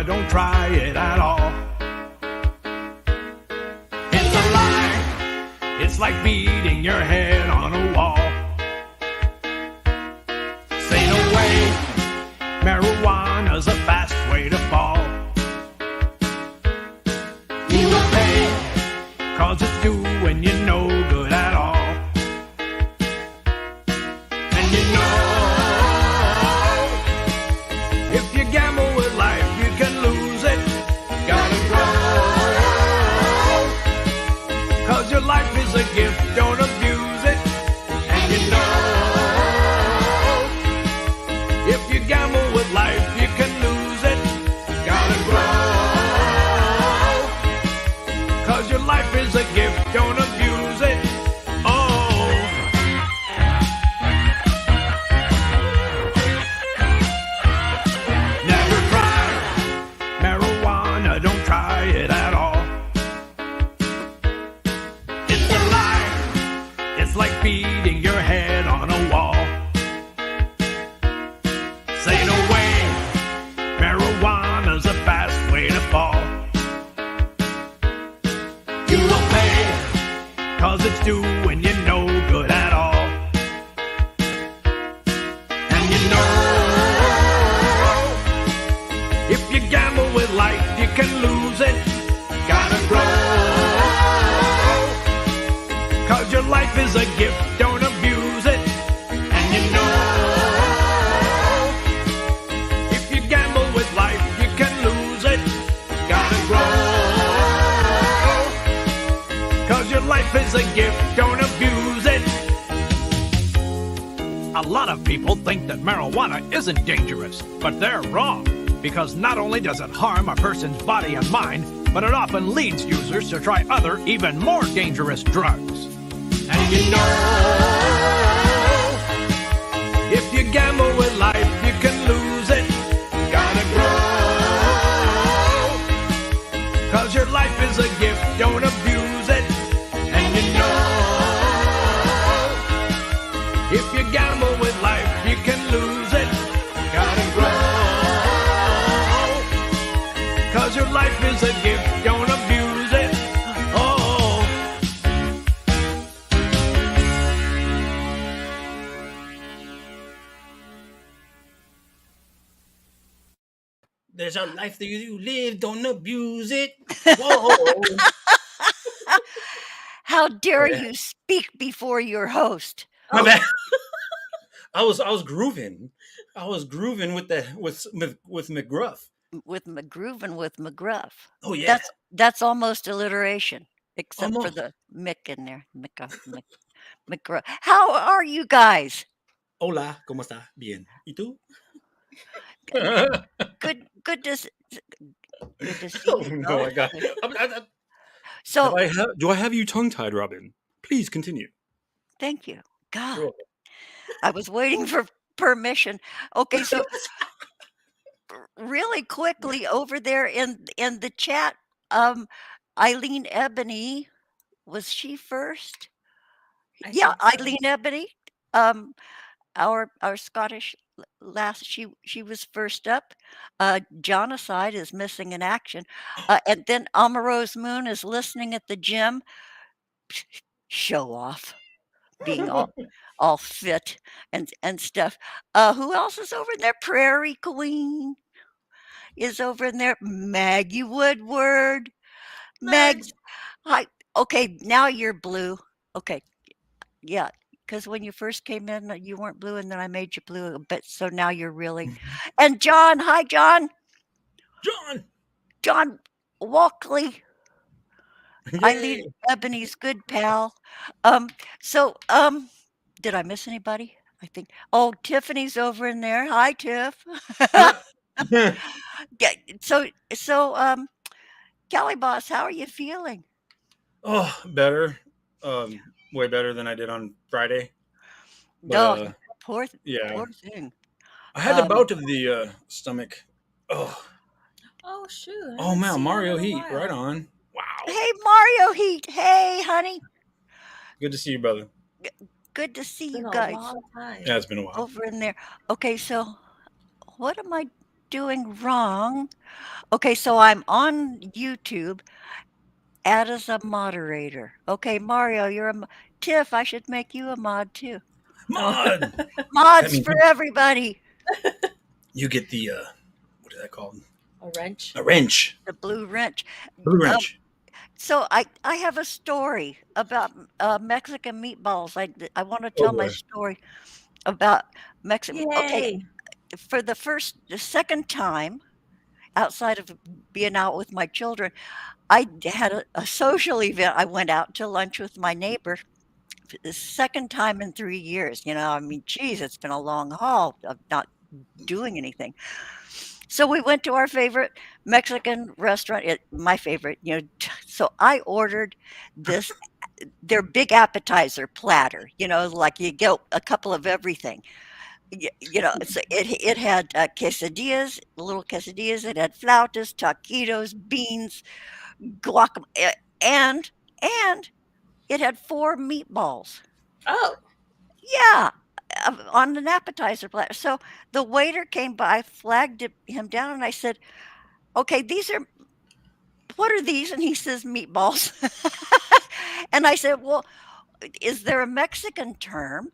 marijuana, don't try it at all. It's a lie. It's like beating your head on a wall. Say no way. Marijuana's a fast way to fall. You will pay, 'cause it's doing you no good at all. And you know, if you gamble with life, you can lose it. Gotta grow, 'cause your life is a gift, don't abuse it. And you know, if you gamble with life, you can lose it. Gotta grow, 'cause your life is a gift, don't abuse it. Oh. Never try marijuana, don't try it at all. It's a lie. It's like beating your head on a wall. Say no way. Marijuana's a fast way to fall. You will pay, 'cause it's doing you no good at all. And you know, if you gamble with life, you can lose it. Gotta grow, 'cause your life is a gift, don't abuse it. And you know, if you gamble with life, you can lose it. Gotta grow, 'cause your life is a gift, don't abuse it. A lot of people think that marijuana isn't dangerous, but they're wrong. Because not only does it harm a person's body and mind, but it often leads users to try other, even more dangerous drugs. And you know, if you gamble with life, you can lose it. Gotta grow, 'cause your life is a gift, don't abuse it. And you know, if you gamble with life, you can lose it. Gotta grow, 'cause your life is a gift, don't abuse it. Oh. There's a life that you live, don't abuse it. Whoa. How dare Yeah. you speak before your host? My bad. I was grooving. I was grooving with McGruff. With McGroove and with McGruff. Oh yeah. That's almost alliteration, except for Almost. the Mick in there. McGruff. How are you guys? Hola, ¿cómo está? Bien. ¿Y tú? Good to see Oh you. no, both. I got. So Do I have you tongue tied, Robin? Please continue. thank you. God, You're I was waiting for permission. Okay, so really quickly over there in the chat, Eileen Ebony, was she first? Yeah, Eileen Ebony. Our Scottish lass, she was first up. Jonocide is missing in action, and then Amarose Moon is listening at the gym. Show off, being all fit and stuff. Who else is over there? Prairie Queen is over in there. Maggie Woodward. Megs. Hi. Okay, now you're blue. Okay. Yeah, because when you first came in, you weren't blue, and then I made you blue a bit, so now you're really. And John, hi, John. John Walkley, Eileen Ebony's good pal. So, did I miss anybody? I think. Oh, Tiffany's over in there. Hi, Tiff. Yeah. So, Calybos, how are you feeling? Oh, better. Way better than I did on Friday. No, poor Yeah. thing. I had a bout of the stomach. Oh, Oh shoot! oh man, Mario Heat, right on. Wow. Hey, Mario Heat. Hey, honey. Good to see you, brother. Good to see Been you a guys long time. Yeah, it's been a while. over in there. Okay, so what am I doing wrong? Okay, so I'm on YouTube. Add as a moderator. Okay, Mario, you're Tiff, I should make you a mod too. Mod. That Mods means for everybody. you get the what is that called? A wrench. A wrench. The blue wrench. Blue Um, wrench. so I have a story about Mexican meatballs. I want to Oh tell my boy. story about Mexican. Okay, Yay! for the second time outside of being out with my children, I had a social event. I went out to lunch with my neighbor for the second time in 3 years. I mean, geez, it's been a long haul of not doing anything. So we went to our favorite Mexican restaurant, my favorite, so I ordered this their big appetizer platter, like you get a couple of everything. So it had quesadillas, little quesadillas. It had flautas, taquitos, beans, guacamole, and it had 4 meatballs. Oh, Yeah, on an appetizer platter. So the waiter came by, flagged him down, and I said, "Okay, what are these?" And he says, "Meatballs." And I said, "Well, is there a Mexican term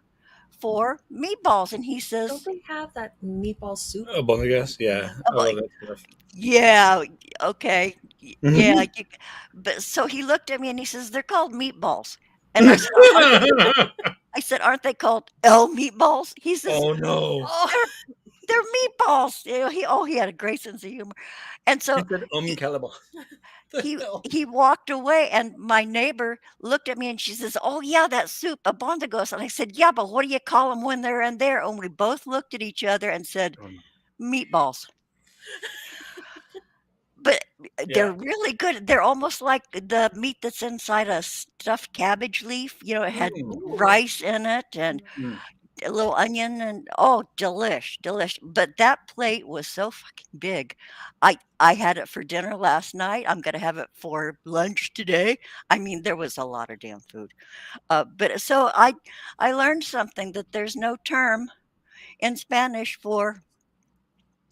for meatballs?" And he don't says, they have that meatball soup? Oh, bondigas. Yeah, I'm I love like, that stuff. "Yeah, okay, yeah." Mhm. But so he looked at me and he says, "They're called meatballs." And I said, "Aren't they called L meatballs?" He says, Oh no. Oh, "They're meatballs." He had a great sense of humor. And He so said Calybos. The he hell? he walked away, and my neighbor looked at me and she says, "Oh yeah, that soup, abondagos." And I said, "Yeah, but what do you call them when they're in there?" And we both looked at each other and said, Oh, no. "Meatballs." But they're Yeah. really good. They're almost like the meat that's inside a stuffed cabbage leaf. It had Mm. ooh. rice in it and Mm. a little onion, and oh, delish. But that plate was so fucking big. I had it for dinner last night. I'm gonna have it for lunch today. I mean, there was a lot of damn food. But so I learned something, that there's no term in Spanish for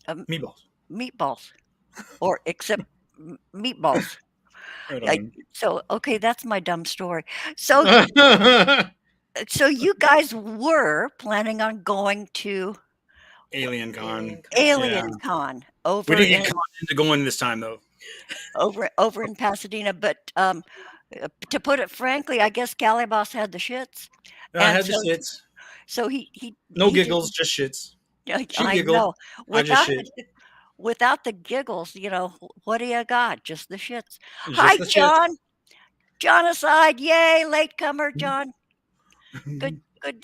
um, Meatballs. meatballs, or except meatballs. Right I, on. so okay, that's my dumb story. So so you guys were planning on going to Alien Con. Alien Con. Yeah. Alien Con We over didn't get in caught into going this time though. Pasadena, but to put it frankly, I guess Calibos had the shits, I and had the shits. so No he did. giggles, just shits. She I giggled. know, I just without shit. the giggles, what do you got? Just the shits. Hi, Just the shits. John. John aside, yay, latecomer, John. Good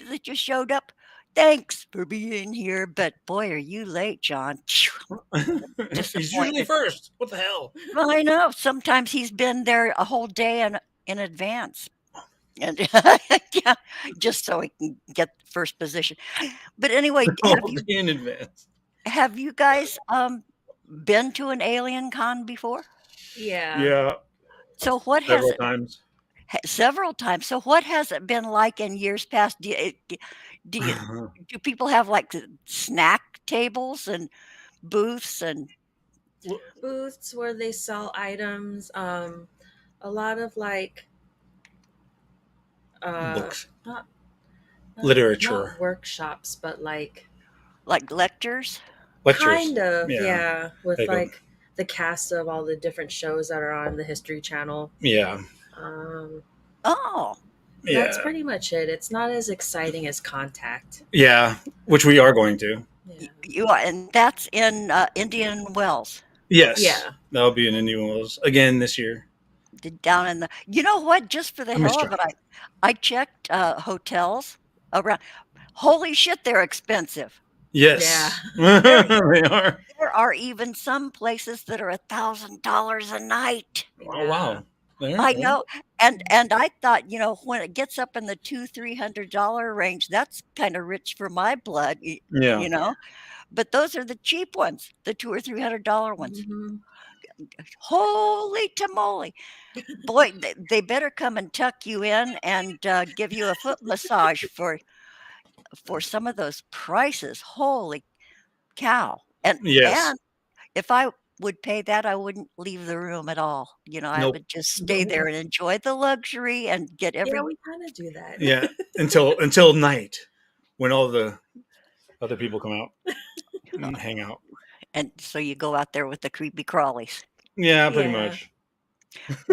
that you showed up. Thanks for being here, but boy, are you late, John. He's usually Disappointment. first. What the hell? Well, I know. Sometimes he's been there a whole day in advance. And yeah, just so he can get first position. But anyway, All day in advance. have you guys been to an alien con before? Yeah. Yeah, So what has several it times. several times. So what has it been like in years past? Do you do people have like snack tables and booths and Booths where they sell items. A lot of like Books, not literature, not workshops, but like like lectures? lectures. kind of Yeah, with like like the cast of all the different shows that are on the History Channel. yeah, Um, Oh, that's yeah, pretty much it. It's not as exciting as Contact. yeah. Which we are going to. Yeah. you are, and that's in Indian Wells, Yes, Yeah. that'll be in Indian Wells again this year. down in the. You know what? Just for the I missed hell you. of it, I checked hotels around. Holy shit, they're expensive. Yes, There they are. there are even some places that are $1,000 a night. Oh wow. There, I yeah. know, and I thought, when it gets up in the $200-300 range, that's kind of rich for my blood, Yeah. you know. But those are the cheap ones, the $2 or $300 ones. Mhm. Holy tamale! Boy, they better come and tuck you in and give you a foot massage for some of those prices. Holy cow! And Yes. if I would pay that, I wouldn't leave the room at all. I Nope. would just stay there and enjoy the luxury and get Yeah, every we kind of do that. Yeah, until night when all the other people come out and hang out. and so you go out there with the creepy crawlies. Yeah, pretty Yeah. much.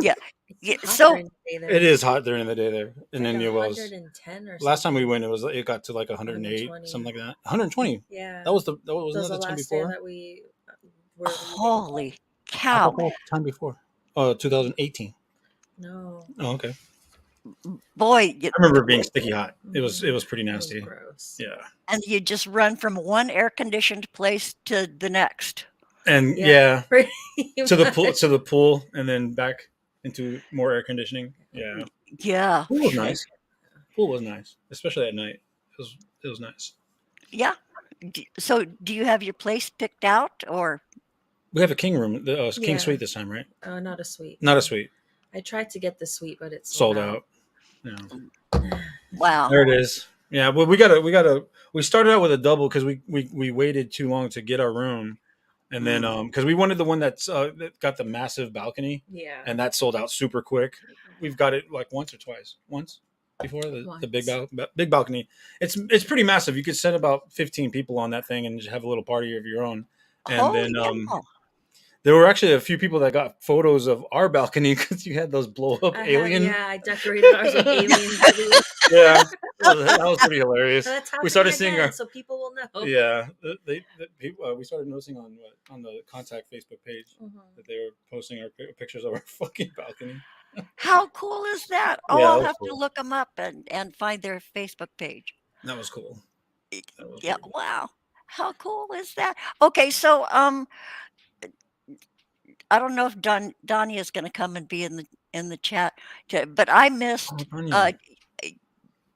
Yeah. It's Yeah. hot So during the day there. It is hot during the day there, It's and like then it was 110 or last time we something. went. It got to like 108, 120. something like that. 120. Yeah. That wasn't That was that the the time last day before? that we were leaving. holy I cow. thought that was the time before. Oh, 2018. No. Oh, okay. Boy, I remember it being sticky hot. It was pretty It was nasty. gross. Yeah. and you just run from one air conditioned place to the next. And Yeah. yeah, Pretty to the much. pool and then back into more air conditioning. Yeah. Yeah. Pool was nice. Pool was nice, especially at night. It was nice. Yeah. So do you have your place picked out or We have a king room, the king Yeah. suite this time, right? Not a suite. Not a suite. I tried to get the suite, but it's Sold out. Yeah. wow. There it is. Yeah, well, we started out with a double because we waited too long to get our room, and then because we wanted the one that got the massive balcony, Yeah. and that sold out super quick. We've got it like once or twice, once before the big balcony. It's pretty massive. You could set about 15 people on that thing and just have a little party of your own. And Oh, then yeah. there were actually a few people that got photos of our balcony because you had those blow up alien. Yeah, I decorated ours with aliens. Yeah, that was pretty hilarious. That's We started seeing again, our so people will know. yeah. People, we started noticing on the contact Facebook page Mhm. that they were posting our pictures of our fucking balcony. How cool is that? Oh, Yeah, that I'll was have to cool. look them up and find their Facebook page. That was cool. That was Yeah, cool. wow. How cool is that? Okay, so I don't know if Donnie is going to come and be in the chat, but I missed Oh, funny.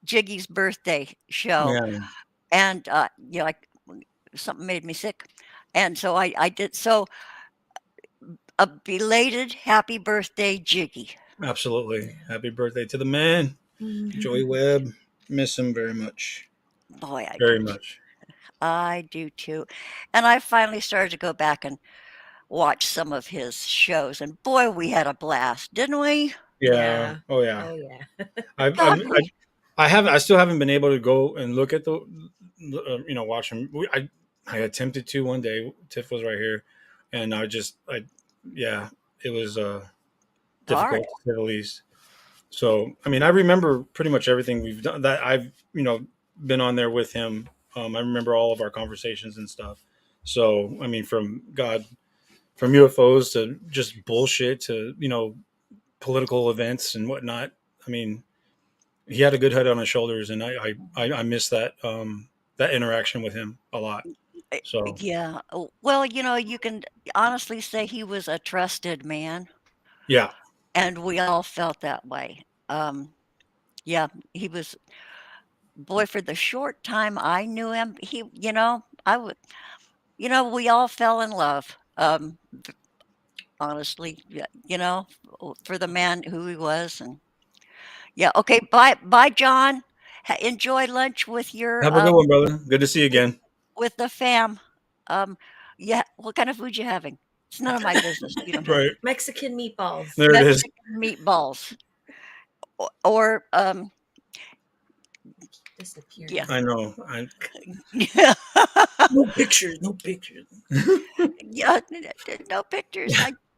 Jiggy's birthday show, Yeah, and like something made me sick, and so I did. So a belated happy birthday, Jiggy. absolutely. Happy birthday to the man, Joey Webb. Miss him very much. Boy, I Very do. much. I do too, and I finally started to go back and watch some of his shows, and boy, we had a blast, didn't we? Yeah. Yeah. Oh yeah. Oh yeah. I've, God, I've, I haven't. I still haven't been able to go and look at watch them. I attempted to one day. Tiff was right here, and yeah, it was hard. difficult to say the least. So, I mean, I remember pretty much everything we've done that I've been on there with him. I remember all of our conversations and stuff. So, I mean, from UFOs to just bullshit to political events and whatnot. I mean, he had a good head on his shoulders, and I miss that interaction with him a lot. So Yeah. Well, you can honestly say he was a trusted man, yeah, and we all felt that way. Yeah, he was, boy, for the short time I knew him, I would, we all fell in love. Honestly, yeah, for the man who he was, and yeah. Okay, bye, John. Enjoy lunch with your have a good one, brother. Good to see you with again. with the fam. Um, yeah. What kind of food you having? It's none of my business. You don't have Right Mexican meatballs. there it is. Mexican meatballs, or Disappearing. yeah. I know. Yeah, No pictures. No pictures. yeah. No pictures.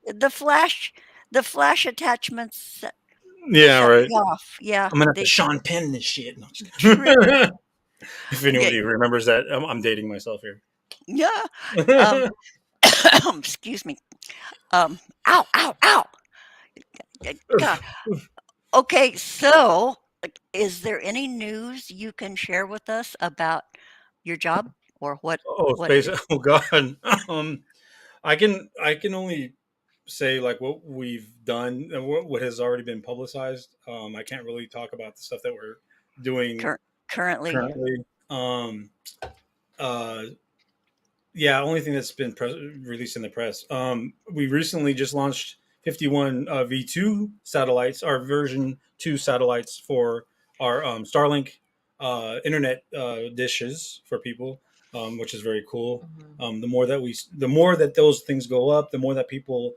The flash attachments Yeah, set right. me off. Yeah, I'm gonna have to they Sean Penn this shit. No, just trigger. kidding. If Yeah, anybody remembers that, I'm dating myself here. yeah. Um, excuse me. Ow, ow, ow. God. Okay, so like, is there any news you can share with us about your job or Oh, what space. Oh God. Um, I can only say like what we've done and what has already been publicized. I can't really talk about the stuff that we're doing currently? currently. Uh, yeah, only thing that's been released in the press. We recently just launched 51 V2 satellites, our version 2 satellites for our Starlink internet dishes for people. which is very cool. Mhm. The more that those things go up, the more that people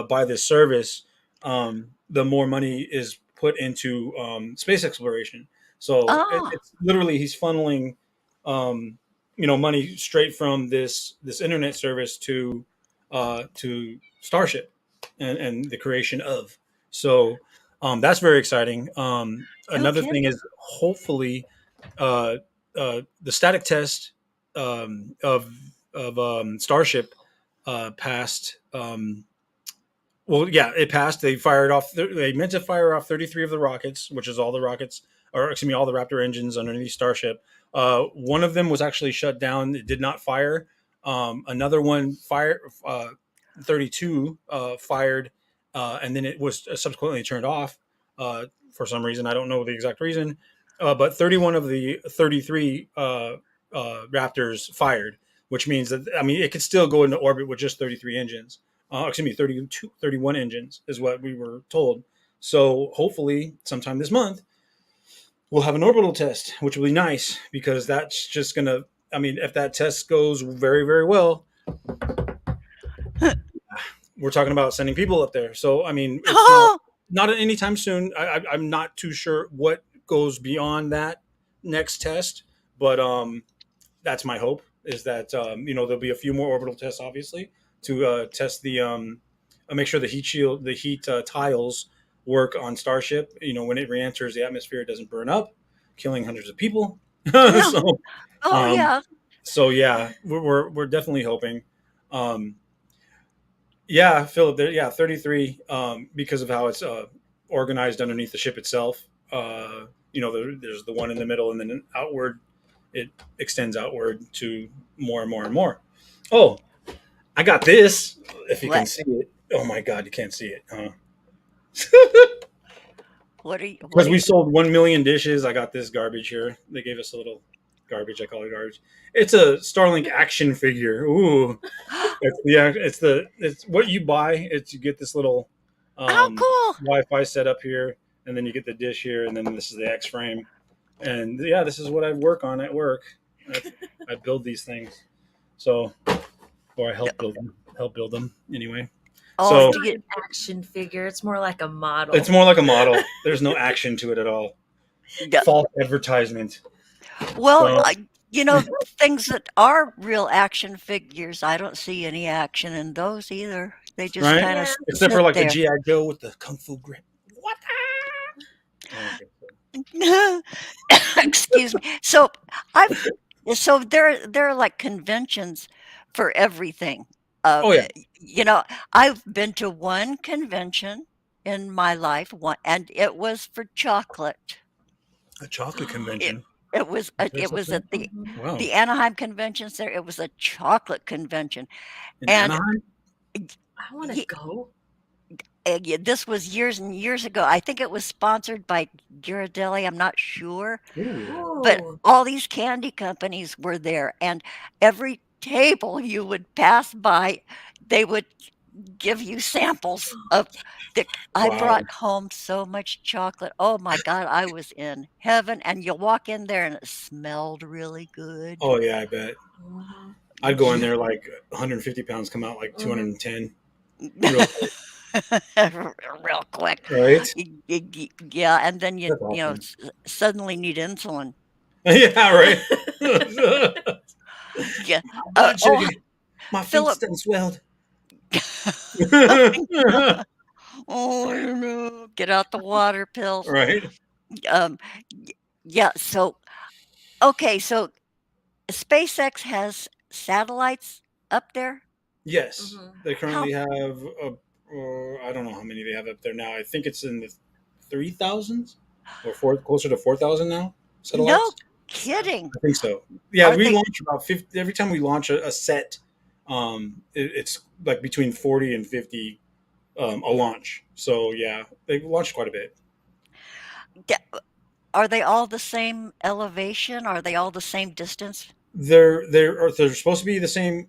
buy this service, the more money is put into space exploration. So Ah, it's literally he's funneling, um, money straight from this internet service to Starship and the creation of. So that's very exciting. no Another thing kidding. is hopefully uh, the static test of Starship passed. Well, yeah, it passed. They fired off. They meant to fire off 33 of the rockets, which is all the rockets, or excuse me, all the Raptor engines underneath Starship. One of them was actually shut down. It did not fire. Another one fired. 32 fired, and then it was subsequently turned off for some reason. I don't know the exact reason, but 31 of the 33 Raptors fired, which means that I mean it could still go into orbit with just 33 engines. Excuse me, 32, 31 engines is what we were told. So hopefully, sometime this month, we'll have an orbital test, which will be nice because that's just gonna. I mean, if that test goes very, very well, we're talking about sending people up there. So I mean, it's Oh, not anytime soon. I'm not too sure what goes beyond that next test, but that's my hope is that there'll be a few more orbital tests, obviously, to test the make sure the heat shield, the heat tiles work on Starship. When it re-enters the atmosphere, it doesn't burn up, killing hundreds of people. yeah. so, Oh, um, yeah. so yeah, we're definitely hoping. Um, yeah, Philip. Yeah, 33. Because of how it's organized underneath the ship itself. There's the one in the middle, and then outward, it extends outward to more and more and more. Oh, I got this. If you can What? see it. Oh my God, you can't see it, huh? What are you? What Because are we you? sold 1 million dishes. I got this garbage here. They gave us a little garbage. I call it garbage. It's a Starlink action figure. Ooh, it's what you buy. It's you get this little How um, cool! Wi-Fi setup here, and then you get the dish here, and then this is the X frame. And yeah, this is what I work on at work. I, I build these things. So, or I help build them anyway. Oh, So It's do not you? an action figure. It's more like a it's model. more like a model. There's no action to it at all. Yeah. False advertisement. Well, So things that are real action figures, I don't see any action in those either. They just right, kind of Yeah. except for sit like the there. GI Joe with the kung fu grip. What? Okay. Excuse me. I've there are like conventions for everything. Uh, Oh yeah, you know, I've been to one convention in my life, one, and it was for chocolate. a chocolate It convention. Is there it such was thing? at Mhm. Wow, the Anaheim Convention Center. It was a chocolate convention, in and Anaheim. I want to y- go. this was years and years ago. I think it was sponsored by Ghirardelli. I'm not sure. Ooh. But Ooh. all these candy companies were there, and every table you would pass by, they would give you samples of the I Wow. brought home so much chocolate. Oh my god, I was in heaven, and you walk in there and it smelled really good. Oh yeah, I bet. Mhm. I'd go in Yeah. there like 150 pounds, come out like Mhm. 210, real quick. Real quick. Right? Yeah, and then That's awesome. suddenly need insulin. Yeah, right. Yeah. Blood Oh, sugar. My feet's Philip. done swelled. Oh, no. Get out the water pills. Right? Um, yeah, okay, so SpaceX has satellites up there? Yes, Mhm. they How currently have I don't know how many they have up there now. I think it's in the 3,000s or closer to 4,000 now no satellites. So, kidding. I think so. Yeah, Are we they launch about 50 every time we launch a set. It's like between 40 and 50 a launch. So yeah, they've launched quite a bit. d are they all the same elevation? Are they all the same distance? They're supposed to be the same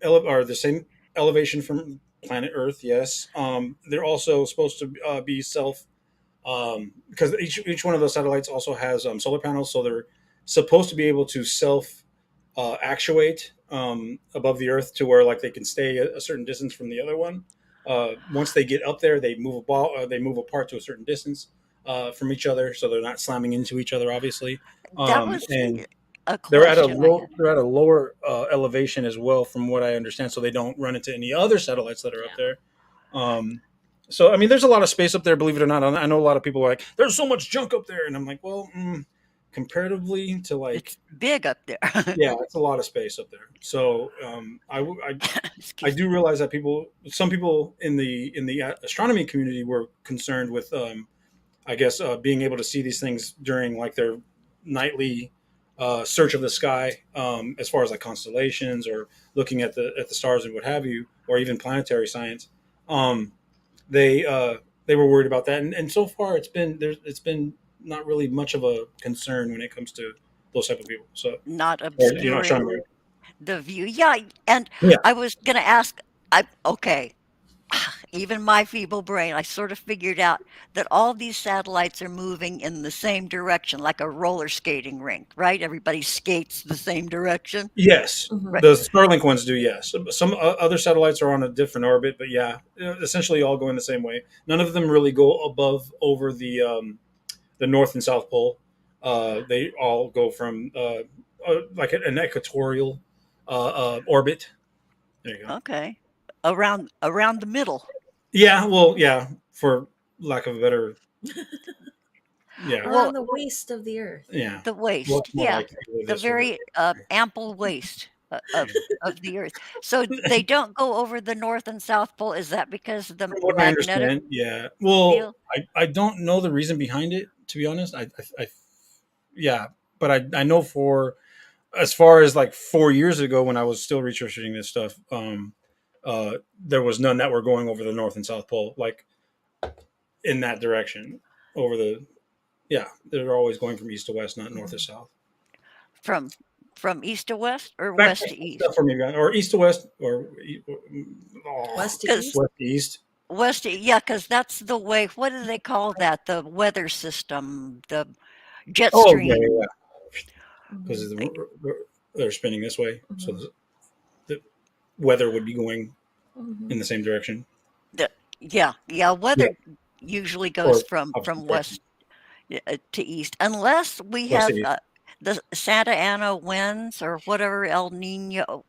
elevation from planet Earth. Yes. They're also supposed to be self because each one of those satellites also has solar panels, so they're supposed to be able to self actuate above the Earth to where like they can stay a certain distance from the other one. Once they get up there, they move they move apart to a certain distance from each other, so they're not slamming into each other, obviously. That was And a question I had. they're at a lower elevation as well, from what I understand, so they don't run into any other satellites that are up Yeah. there. Um, so I mean, there's a lot of space up there, believe it or not. I know a lot of people are like, "There's so much junk up there," and I'm like, "Well, comparatively to like, It's big up there. yeah, it's a lot of space up there." So I Excuse do realize that some people in the astronomy community were concerned with, I guess, being able to see these things during like their nightly search of the sky, as far as like constellations or looking at the stars and what have you, or even planetary science. Um, they were worried about that, and so far it's been not really much of a concern when it comes to those type of people. So, not or, obscuring astronomy. the view. Yeah, and Yeah. I was going to ask. Okay, even my feeble brain, I sort of figured out that all these satellites are moving in the same direction, like a roller skating rink, right? Everybody skates the same direction, Yes, Mhm. right? the Starlink ones do. Yes, some other satellites are on a different orbit, but yeah, essentially all going the same way. None of them really go above over the North and South Pole. They all go from like an equatorial orbit. There you go. Okay, around the middle, Yeah, well, yeah, for lack of a better, yeah, well, Around the waist of the Earth. yeah. the Well, waist, it's more yeah, like the this or very ample waist of the Earth. So they don't go over the North and South Pole. Is that because of the from what I magnetic understand, yeah. Well, field? I don't know the reason behind it, to be honest. Yeah, but I know for as far as like 4 years ago when I was still researching this stuff, there was none that were going over the North and South Pole, like in that direction. Over the Yeah, they're always going from east to west, not north to Mhm. south. From east to west or Back west to stuff east? for me, or east to west, or West to Because east. west to east. west, yeah, because that's the way. What do they call that? The weather system, the jet Oh yeah, yeah, stream. yeah. Mhm. Because they're spinning this way, so Mhm. the weather would be going in Mhm. the same direction. The, yeah, yeah. Yeah, Weather usually goes or from opposite direction, west to east, unless we west to have east. the Santa Ana winds or whatever El Nino,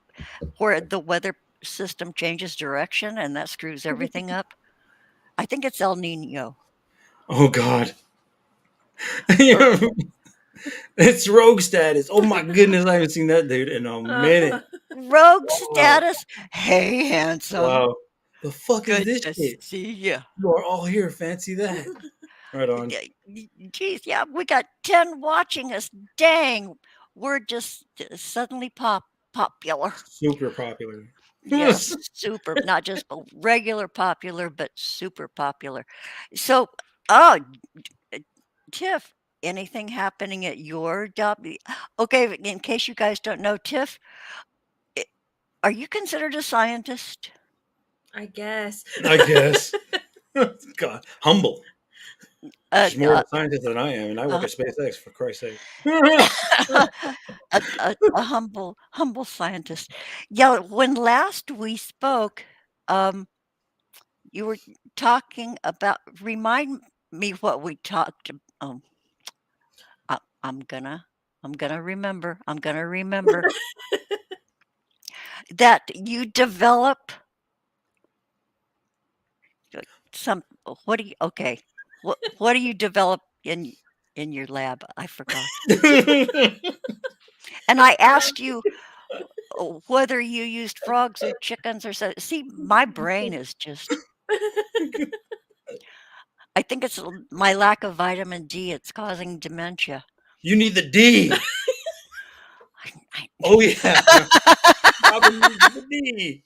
where the weather system changes direction and that screws everything up. I think it's El Nino. Oh God, Or it's rogue status. Oh my goodness, I haven't seen that dude in a minute. rogue Wow, status. Hey, handsome. wow. The fuck is Good this to shit? see you. You are all here. Fancy that. Right on. Geez, yeah, we got 10 watching us. Dang, we're just suddenly popular. Super popular. Yes, super, not just regular popular, but super popular. So, oh, uh, Tiff, anything happening at your job? Okay, in case you guys don't know, Tiff, i- are you considered a scientist? I guess. I guess. God, humble. Uh, She's more of uh, a scientist than I am, and I work uh, at SpaceX, for Christ's sake. a humble scientist. Yeah, when last we spoke, um, you were talking about. Remind me what we talked. I, I'm gonna, I'm gonna remember. I'm gonna remember that you develop some. What do you? Okay, what do you develop in your lab? I forgot. And I asked you whether you used frogs or chickens or so. See, my brain is just. I think it's my lack of vitamin D. It's causing dementia. You need the D. I, Oh yeah, Robin needs the D.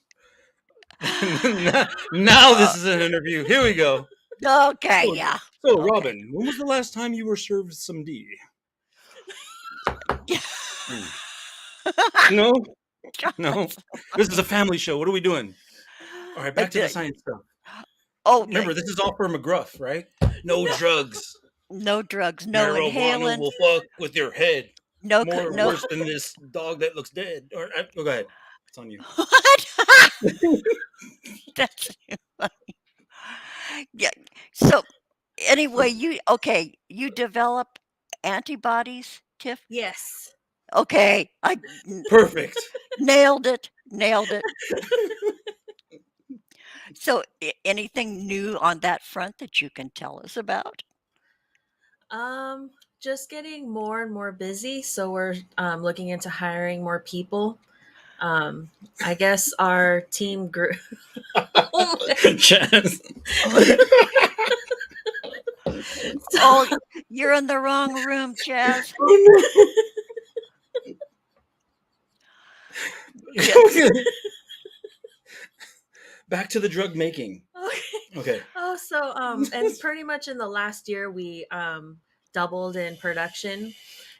Now uh, this is an interview. Here we go. okay, So, yeah, so okay. Robin, when was the last time you were served some D? Hmm. No, no. This is a family show. What are we doing? All right, back to the Uh, science stuff. oh, Remember, this is all for McGruff, right? No no, drugs. no drugs, no Marijuana inhalant, will fuck with your head. no, More no. worse than this dog that looks dead. Or go ahead. It's on you. What? That's too funny. Yeah. So anyway, you develop antibodies, Tiff? Yes. Okay, Perfect. nailed it. Nailed it. So anything new on that front that you can tell us about? Um, just getting more and more busy, so we're looking into hiring more people. I guess our team grew. Chaz. Oh, you're in the wrong room, Chaz. Yeah. Back to the drug making. Okay. Oh, so and pretty much in the last year we doubled in production,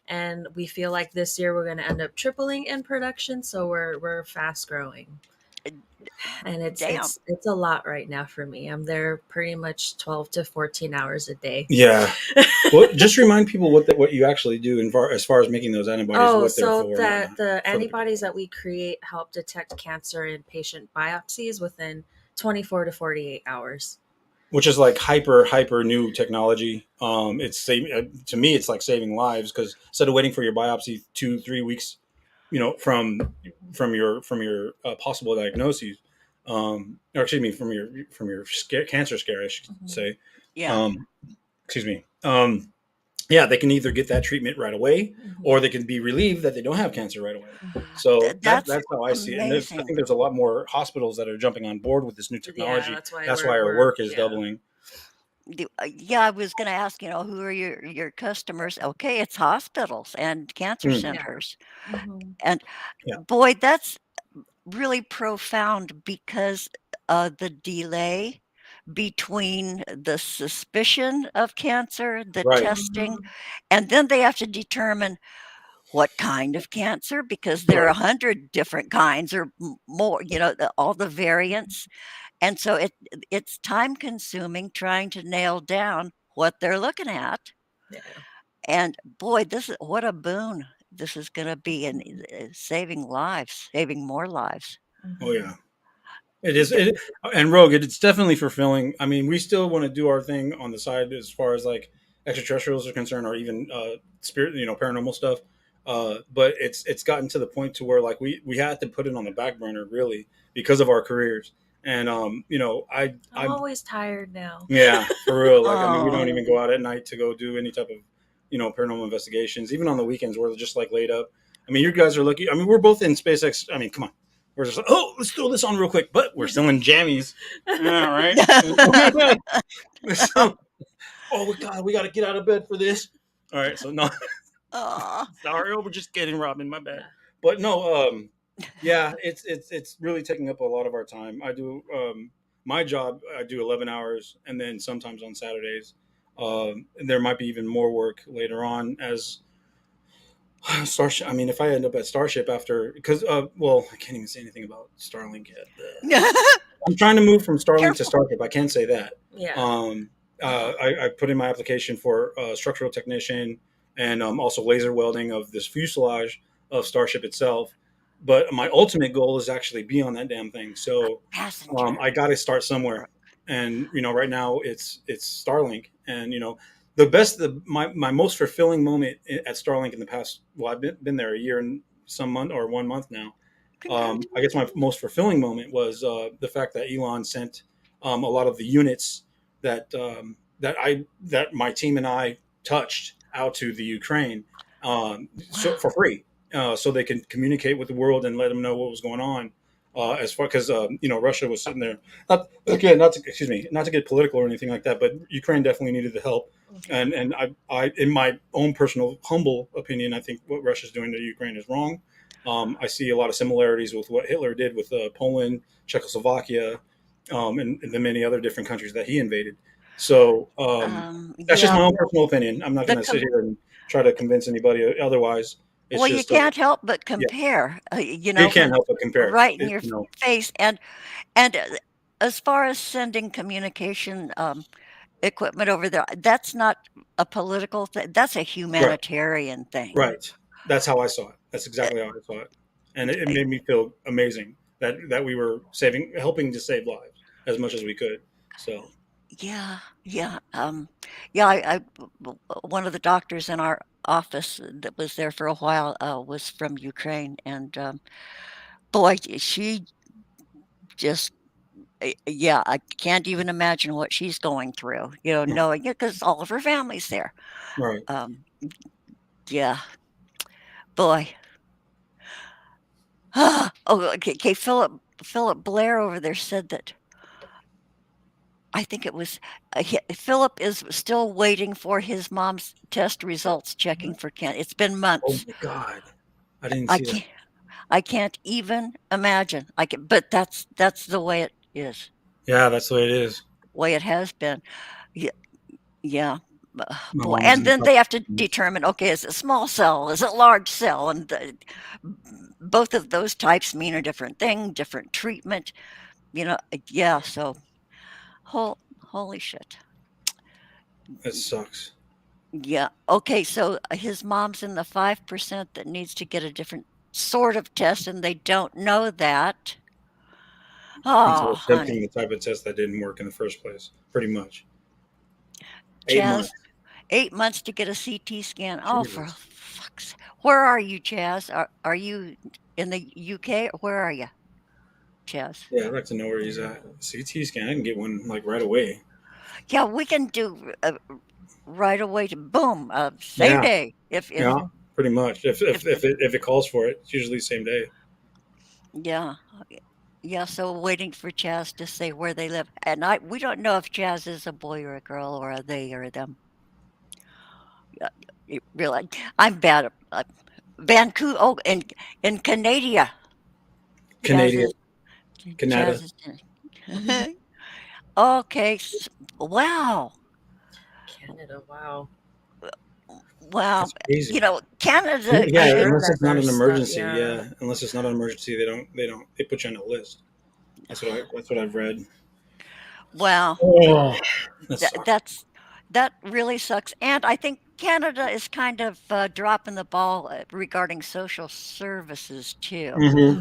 and we feel like this year we're going to end up tripling in production. So we're fast growing, and it's Damn. it's it's a lot right now for me. I'm there pretty much 12 to 14 hours a day. Yeah. Well, just remind people what you actually do as far as making those antibodies, Oh, what they're so for, and that whatnot. the For the antibodies that we create help detect cancer in patient biopsies within 24 to 48 hours. which is like hyper new technology. It's saving to me. It's like saving lives because instead of waiting for your biopsy 2-3 weeks, from your possible diagnoses, or excuse me, from your cancer scare, I should say. Yeah. Um, excuse me. Yeah, they can either get that treatment right away, or they can be relieved that they don't have cancer right away. So That's that's how I see it. And I amazing. think there's a lot more hospitals that are jumping on board with this new Yeah, technology. that's why That's why our work is doubling. Yeah, I was going to ask, who are your customers? Okay, it's hospitals and cancer Mm, centers. Mhm. And yeah, boy, that's really profound because the delay between the suspicion of cancer, the right, testing, Mhm. and then they have to determine what kind of cancer because there are right. 100 different kinds or more, all the variants. And so it's time consuming trying to nail down what they're looking at. Yeah. And boy, this is what a boon this is going to be in saving lives, saving more lives. Oh Mhm. yeah. It is, and Rogue. It's definitely fulfilling. I mean, we still want to do our thing on the side as far as like extraterrestrials are concerned, or even spirit, paranormal stuff. But it's gotten to the point to where like we had to put it on the back burner really because of our careers. And I'm always tired now. yeah, for real. Like I mean, we Oh, don't even go out at night to go do any type of paranormal investigations. Even on the weekends, we're just like laid up. I mean, you guys are lucky. I mean, we're both in SpaceX. I mean, come on. We're just like, oh, let's throw this on real quick, but we're still in jammies. Yeah, right. So, oh God, we got to get out of bed for this. All right, so no, oh, sorry, we're just kidding, Robin. My bad. Yeah. But no, yeah, it's really taking up a lot of our time. I do my job. I do 11 hours, and then sometimes on Saturdays. And there might be even more work later on as Starship. I mean, if I end up at Starship after, because well, I can't even say anything about Starlink yet. I'm trying to move from Starlink to careful. Starship. I can't say that. Yeah. Um, I put in my application for structural technician and also laser welding of this fuselage of Starship itself. But my ultimate goal is actually be on that damn thing. So Passenger. I got to start somewhere. And right now it's Starlink, and my most fulfilling moment at Starlink in the past. Well, I've been there a year and some month or 1 month now. I guess my Congratulations. most fulfilling moment was the fact that Elon sent a lot of the units that my team and I touched out to the Ukraine, so Wow. for free, so they can communicate with the world and let them know what was going on. As far because Russia was sitting there, not to get political or anything like that, but Ukraine definitely needed the help, Mhm. and I in my own personal humble opinion, I think what Russia's doing to Ukraine is wrong. I see a lot of similarities with what Hitler did with Poland, Czechoslovakia, and the many other different countries that he invaded. So that's just Yeah. my own Well, personal opinion. I'm not the going to sit here and try to convince anybody otherwise. It's you just, can't help but yeah, compare. you can't When help but compare. right in It, your face, and as far as sending communication equipment over there, that's not a political thing. That's a right, humanitarian thing. right. That's how I saw it. That's exactly how I saw it. and it made me feel amazing that we were helping to save lives as much as we could. So Yeah, yeah, yeah. One of the doctors in our office that was there for a while was from Ukraine, and boy, she just yeah, I can't even imagine what she's going through. Knowing it because all of her family's there. right, Um, yeah, boy. Oh, okay. Okay. Philip Blair over there said that I think it was Philip is still waiting for his mom's test results, checking for can. It's been oh months. my god, I didn't I see that. can't. I can't even imagine. But that's the way it is. Yeah, that's the way it is. Way it has been. Yeah, yeah. My Boy, mom was and in the then top. they have to determine. Okay, is it small cell? Is it large cell? And both of those types mean a different thing, different treatment. Yeah. So, holy shit. It sucks. Yeah. Okay. So his mom's in the 5% that needs to get a different sort of test, and they don't know that. Until Oh, attempting honey. the type of test that didn't work in the first place, pretty much. 8 months. Chaz, 8 months to get a CT scan. Oh, for Jesus. fuck's. Where are you, Chaz? Are you in the UK or where are you, Chaz? Yeah, I'd like to know where he's at. CT scan. I can get one like right away. Yeah, we can do right away to boom, same Yeah, day. If yeah, pretty much. If if if if it, if it calls for it, it's usually the same day. yeah. Yeah, so waiting for Chaz to say where they live. And we don't know if Chaz is a boy or a girl or a they or a them. Yeah, really, I'm bad at Vancouver. Oh, in Canada, Chaz Canadian, is Canada. Chaz is. Okay, wow, Canada, wow. wow. That's crazy. Canada. Yeah, I heard unless that it's not an there's stuff, emergency. yeah. Yeah, unless it's not an emergency, they put you on a list. That's what I've read. Wow, Oh, that that, sucks. that's that really sucks. And I think Canada is kind of dropping the ball regarding social services too. Mm-hmm.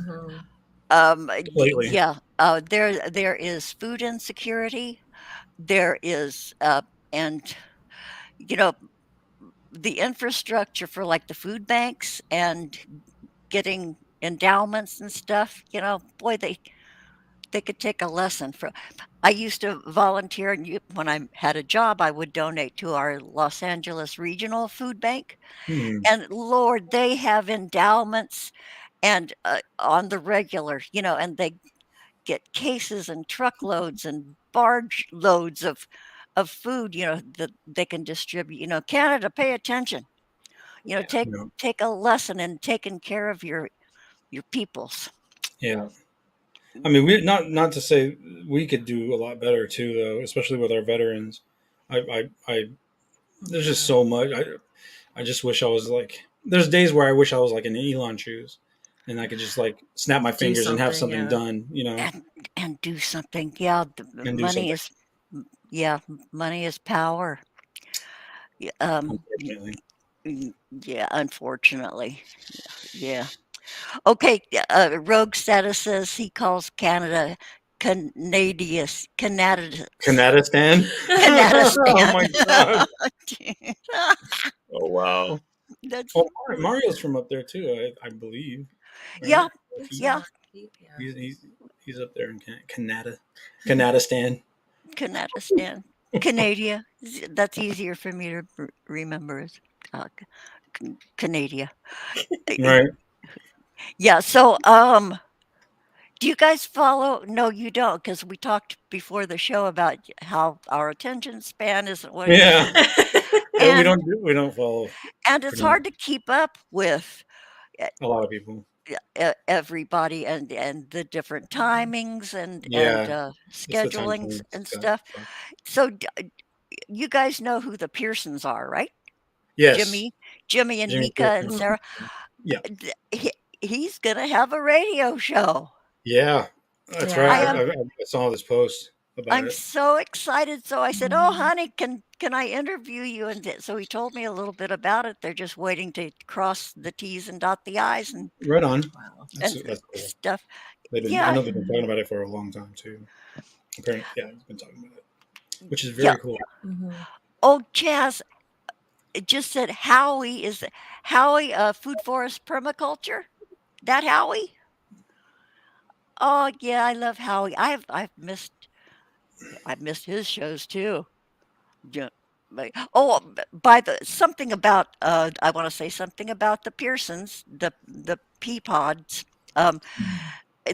Hmm. Lately. Yeah, there is food insecurity. There is, and you know, the infrastructure for like the food banks and getting endowments and stuff. Boy, they could take a lesson from. I used to volunteer, and when I had a job, I would donate to our Los Angeles Regional Food Bank. Hmm. And Lord, they have endowments and on the regular, and they get cases and truckloads and barge loads of food, that they can distribute. Canada, pay attention. Take Yeah. take a lesson in taking care of your peoples. Yeah. I mean, we not to say we could do a lot better too, though, especially with our veterans. I there's just Hmm. so much. I just wish I was like. There's days where I wish I was like in Elon shoes, and I could just like snap my Do fingers and have something, something yeah. done, And do something. Yeah, the and do money something. is yeah, money is power. Unfortunately, Yeah, unfortunately. Yeah. Okay, Rogue Status says he calls Canada Canadius Canada Kanadistan. Oh Canadistan. my god! Oh wow! That's Oh, Mario's from up there too, I believe. Right? yeah, yeah, He's Yeah. he's he's, he's up there in Canada, Kanadistan. Canadistan. Canada. That's easier for me to remember as Canada. Right? Yeah, so do you guys follow? No, you don't, because we talked before the show about how our attention span isn't what it used to Yeah. be. Yeah, we And don't we don't follow it's pretty much hard to keep up with a lot of people. everybody and the different timings and Yeah, it's the time schedulings zones and that stuff. suck. So you guys know who the Pearsons are, right? Yes, Jimmy and Jimmy Mika and Pearson. Sarah. Yeah, He's gonna have a radio show. yeah, that's right. I Yeah. am I saw this post. about I'm it. so excited. So I said, "Oh, honey, can I interview you?" And so he told me a little bit about it. They're just waiting to cross the T's and dot the I's Right on. Wow. That's cool. stuff. I Yeah, know they've been talking about it for a long time too. Apparently, yeah, he's been talking about it, which is yeah. very cool. Mm-hmm. Oh, Chaz, it just said Howie is Howie food forest permaculture. That Howie? Oh yeah, I love Howie. I've missed his shows too. Yeah. Oh, by the something about I want to say something about the Pearsons, the pea pods. Um,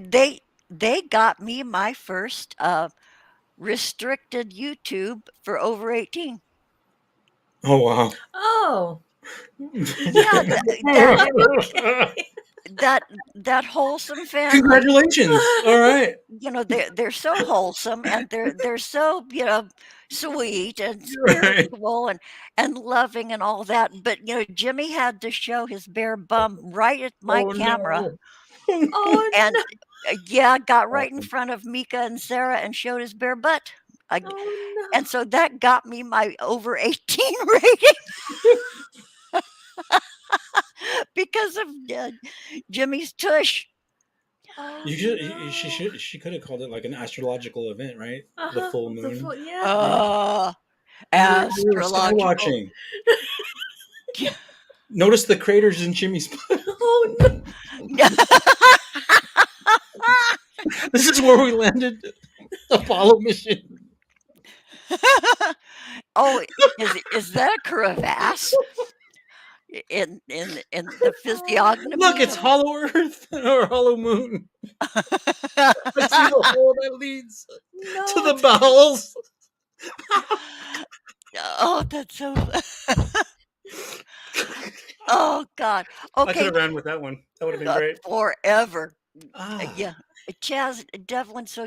they they got me my first restricted YouTube for over 18. Oh wow! Oh. Yeah, that Okay. that that wholesome family. Congratulations! All right. They're so wholesome and they're so sweet and Right. spiritual and loving and all that. But Jimmy had to show his bare bum right at my Oh camera, no! Oh no! Oh and no. yeah, got right in Awesome. front of Mika and Sarah and showed his bare butt. I, Oh no. and so that got me my over 18 rating because of Jimmy's tush. Oh You should. She no. should. She could have called it like an astrological event, right? The Uh-huh. full The moon. full, yeah. Uh, We were sky astrological. watching. Notice the craters in Jimmy's butt. Oh no. This is where we landed the Apollo mission. Oh, is that a crevasse in the Look, physiognomy it's of? Hollow Earth or Hollow Moon. I see the hole that leads to No. the bowels. Oh, that's so. Oh God. I could Okay, have ran with that one. That would have been great. forever. Ah, Yeah, Chaz Devlin. So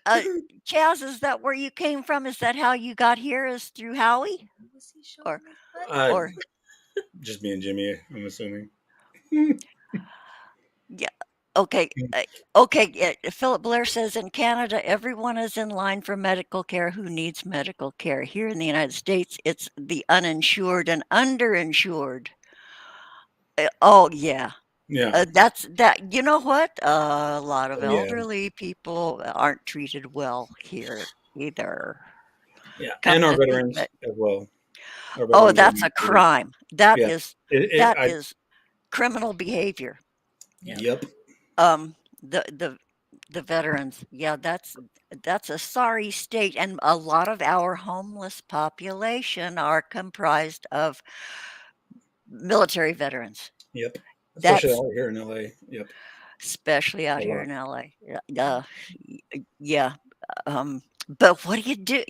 uh, Chaz, is that where you came from? Is that how you got here? Is through Howie, Was he or showing his butt? or just me and Jimmy, I'm assuming. yeah? Okay. Okay. Philip Blair says in Canada, everyone is in line for medical care who needs medical care. Here in the United States, it's the uninsured and underinsured. Oh yeah. Yeah, That's that. You know what? A lot of yeah, elderly people aren't treated well here either. yeah. Come And our to think of veterans it. as well. Our Oh, veterans are that's a not treated. crime. That Yeah. is It, that I, is criminal behavior. Yeah. yep. The the veterans. Yeah, that's a sorry state, and a lot of our homeless population are comprised of military veterans. Yep. Especially That's out here in LA. Yep. especially out A here lot. in LA. Yeah. But what do you do?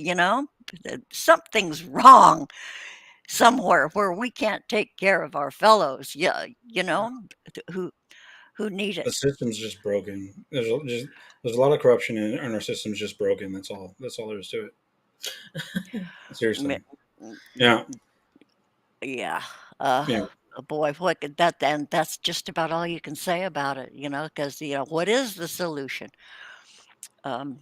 Something's wrong somewhere where we can't take care of our fellows. Yeah, who need The it. system's just broken. There's a lot of corruption and our system's just broken. That's all. That's all there is to it. Me- Seriously. Yeah. Yeah. Uh, Yeah. Boy, what could that then? That's just about all you can say about it. Because what is the solution? Um,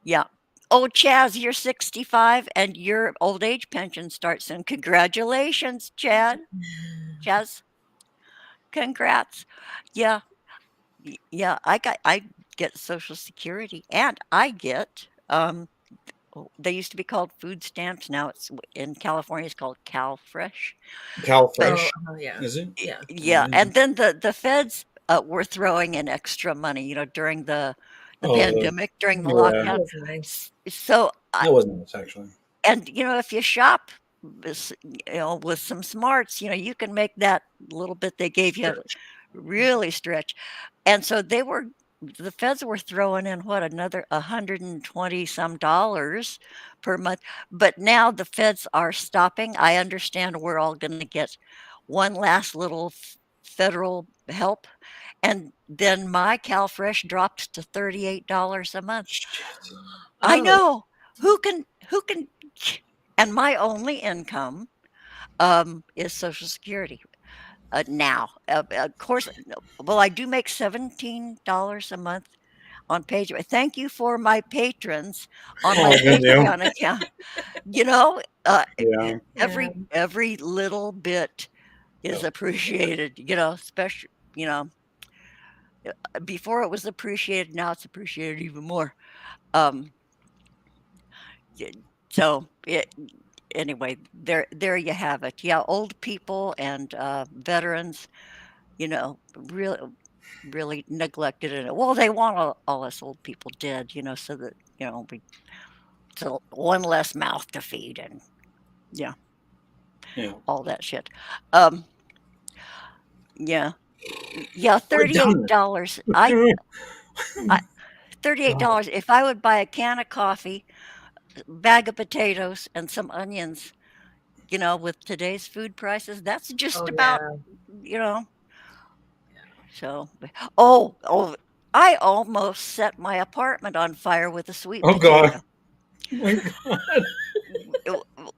yeah. Oh, Chaz, you're 65 and your old age pension starts soon. Congratulations, Chaz, congrats. Yeah, yeah. I get Social Security and I get they used to be called food stamps. Now it's in California. It's called CalFresh. Cal But Fresh, Yeah. is it? Yeah. yeah, Mm. and then the feds were throwing in extra money. During the Oh, pandemic, during the yeah. That lockdown. was nice. So That wasn't us actually. and if you shop with some smarts, you can make that little bit they gave you really stretch. And so the feds were throwing in what, another 120 some dollars per month. But now the feds are stopping. I understand we're all going to get one last little federal help. And then my CalFresh drops to $38 a month. Shit. I Oh. know. Who can and my only income is Social Security now. Of course, well, I do make $17 a month. on page. Thank you for my patrons on my Oh, good deal. Patreon account. You know, Yeah. Yeah. every little bit is Yep. appreciated. You know, especially you know before it was appreciated, now it's appreciated even more. Um, y- so anyway, there you have it. Yeah, old people and veterans, really really neglected it. Well, they want all us old people dead, so that we so one less mouth to feed and yeah, Yeah. all that shit. Um, yeah, yeah, We're done. $38. I God. $38. If I would buy a can of coffee, bag of potatoes, and some onions, with today's food prices, that's Oh just about, yeah. you know. Yeah. So, oh, I almost set my apartment on fire with a sweet Oh God. potato. Oh my God.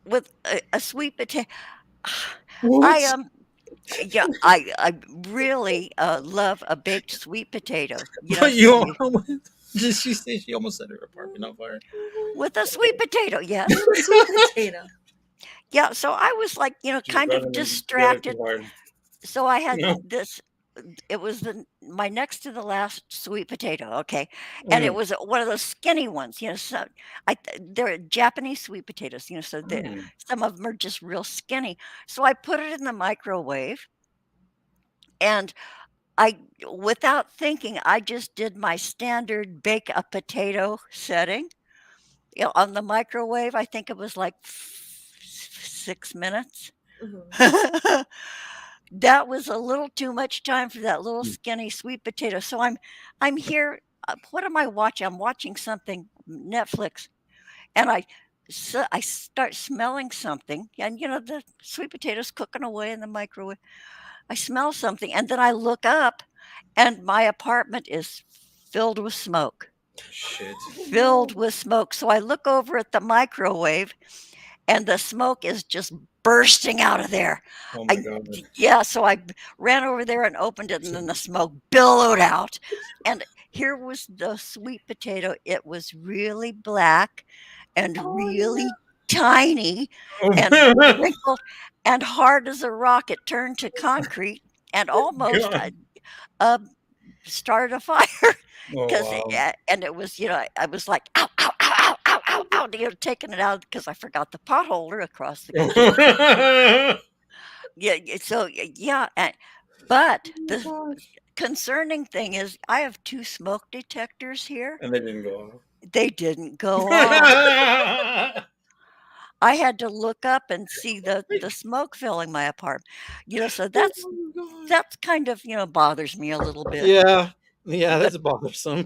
With a sweet potato. I What? yeah, I really love a baked sweet potato. But So you you almost, did she say she almost set her apartment on fire? with a sweet potato, With yes. a sweet potato. Yeah, so I was like, She's kind of driving the other too distracted. hard. So I had No. this it was my next to the last sweet potato, okay, and it Mm. was one of those skinny ones, so they're Japanese sweet potatoes, so Mm. some of them are just real skinny. So I put it in the microwave, and I without thinking, I just did my standard bake a potato setting, on the microwave. I think it was like 6 minutes. Hmm. That was a little too much time for that little Mm. skinny sweet potato. So I'm here. What am I watching? I'm watching something Netflix, and I start smelling something, and the sweet potatoes cooking away in the microwave. I smell something, and then I look up, and my apartment is filled with smoke. Shit. Oh Filled no. with smoke. So I look over at the microwave, and the smoke is just bursting out of there. Oh my I God. Yeah, so I ran over there and opened it, and then the smoke billowed out. And here was the sweet potato. It was really black and Oh no. really tiny and Oh wrinkled and hard as a rock. It turned to concrete and almost God. uh, started a fire. Oh 'Cause wow. and it was, I was like, "Ow, ow, ow, ow, ow, ow, ow," taking it out because I forgot the pot holder across the kitchen. Yeah, so, yeah, but Oh my the gosh. concerning thing is I have 2 smoke detectors here. And they didn't go They didn't go off. off. I had to look up and see the smoke filling my apartment. So Oh that's my God. that's kind of, bothers me a little bit. Yeah. Yeah, But that's bothersome. You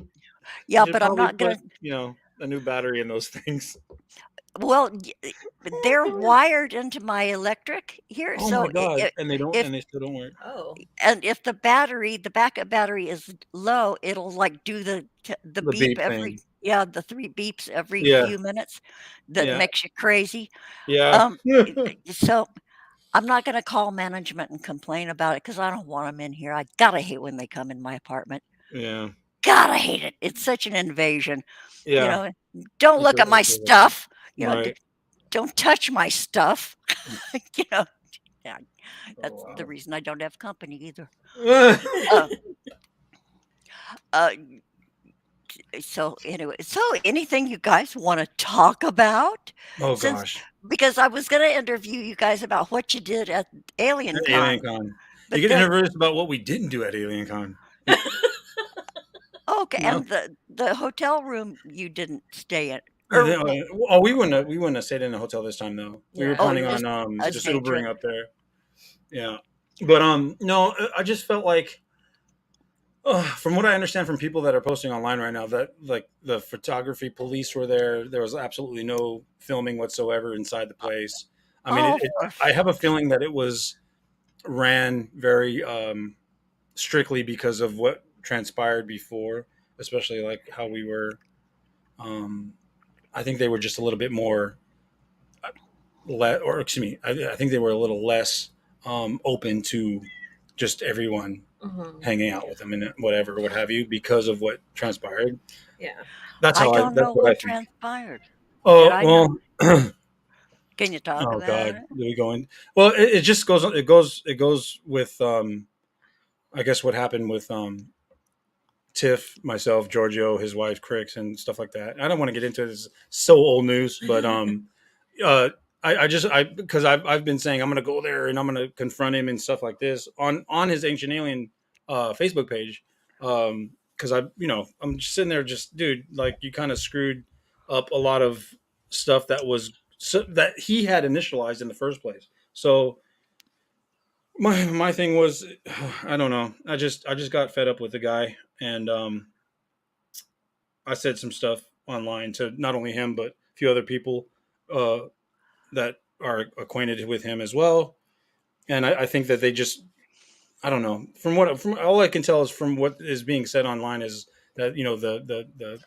yeah, should but I'm probably not put, gonna. a new battery in those things. Well, Oh they're my God. wired into my electric here, Oh my so God. I And they don't, if and they still don't work. Oh. and if the backup battery is low, it'll, like, do the The beep beep every thing. yeah, the 3 beeps every Yeah. few minutes that Yeah. makes you crazy. Yeah. Um, so I'm not gonna call management and complain about it because I don't want them in here. I gotta hate when they come in my apartment. Yeah. Gotta hate it. It's such an invasion, you Yeah. know? "Don't It's look a, at my it's a, stuff," right. "Don't touch my stuff." You know? Yeah, that's the Oh reason I don't have company either. wow. Uh, uh, so anyway, so anything you guys wanna talk about? Oh Since gosh. Because I was gonna interview you guys about what you did at Alien Con, Alien Con. You but can then interview us about what we didn't do at Alien Con. okay, No. and the hotel room you didn't stay in, And or then, well, we wouldn't have stayed in a hotel this time though. We were Yeah. oh, planning you're on just just adventurous. Ubering up there. Yeah. But no, I just felt like from what I understand from people that are posting online right now, that like the photography police were there. There was absolutely no filming whatsoever inside the place. I mean, Oh, for I have a f feeling that it was ran very strictly because of what transpired before, especially like how we were. Um, I think they were just a little bit more, or excuse me, I think they were a little less open to just everyone Mhm. hanging out with him and whatever, what have you, because of what transpired. Yeah. That's I how don't that's know what I what think. transpired. Did Oh I know? well. Can you talk Oh about God, it? do we go in? Well, it just goes with I guess what happened with Tiff, myself, Giorgio, his wife, Crix, and stuff like that. I don't want to get into this so old news, but uh, I because I've been saying I'm gonna go there and I'm gonna confront him and stuff like this on his Ancient Alien Facebook page. Because I'm just sitting there, just dude, like you kind of screwed up a lot of stuff that he had initialized in the first place. So my thing was, I don't know. I just got fed up with the guy, and I said some stuff online to not only him but a few other people uh, that are acquainted with him as well. And I think that they just, I don't know. From all I can tell is from what is being said online is that the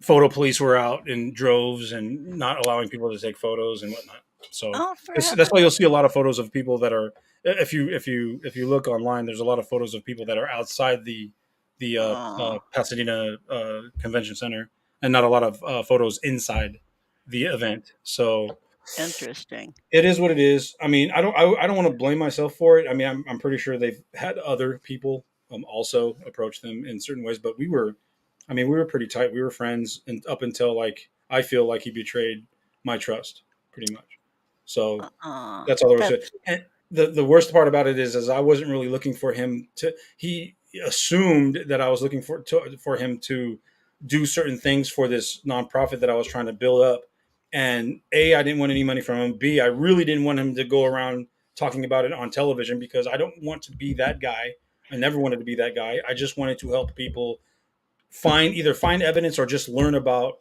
photo police were out in droves and not allowing people to take photos and whatnot. So Oh, for that's why heaven's you'll see a lot of photos of people that are, if you look online, there's a lot of photos of people that are outside the Oh, Pasadena Convention Center, and not a lot of photos inside the event. So interesting. it is what it is. I mean, I don't want to blame myself for it. I mean, I'm pretty sure they've had other people also approach them in certain ways, but we were pretty tight. We were friends, and up until like I feel like he betrayed my trust, pretty much. So that's all there was to it. That's And the worst part about it is I wasn't really looking for him to. He assumed that I was looking for him to do certain things for this nonprofit that I was trying to build up. And A, I didn't want any money from him. B, I really didn't want him to go around talking about it on television because I don't want to be that guy. I never wanted to be that guy. I just wanted to help people find evidence or just learn about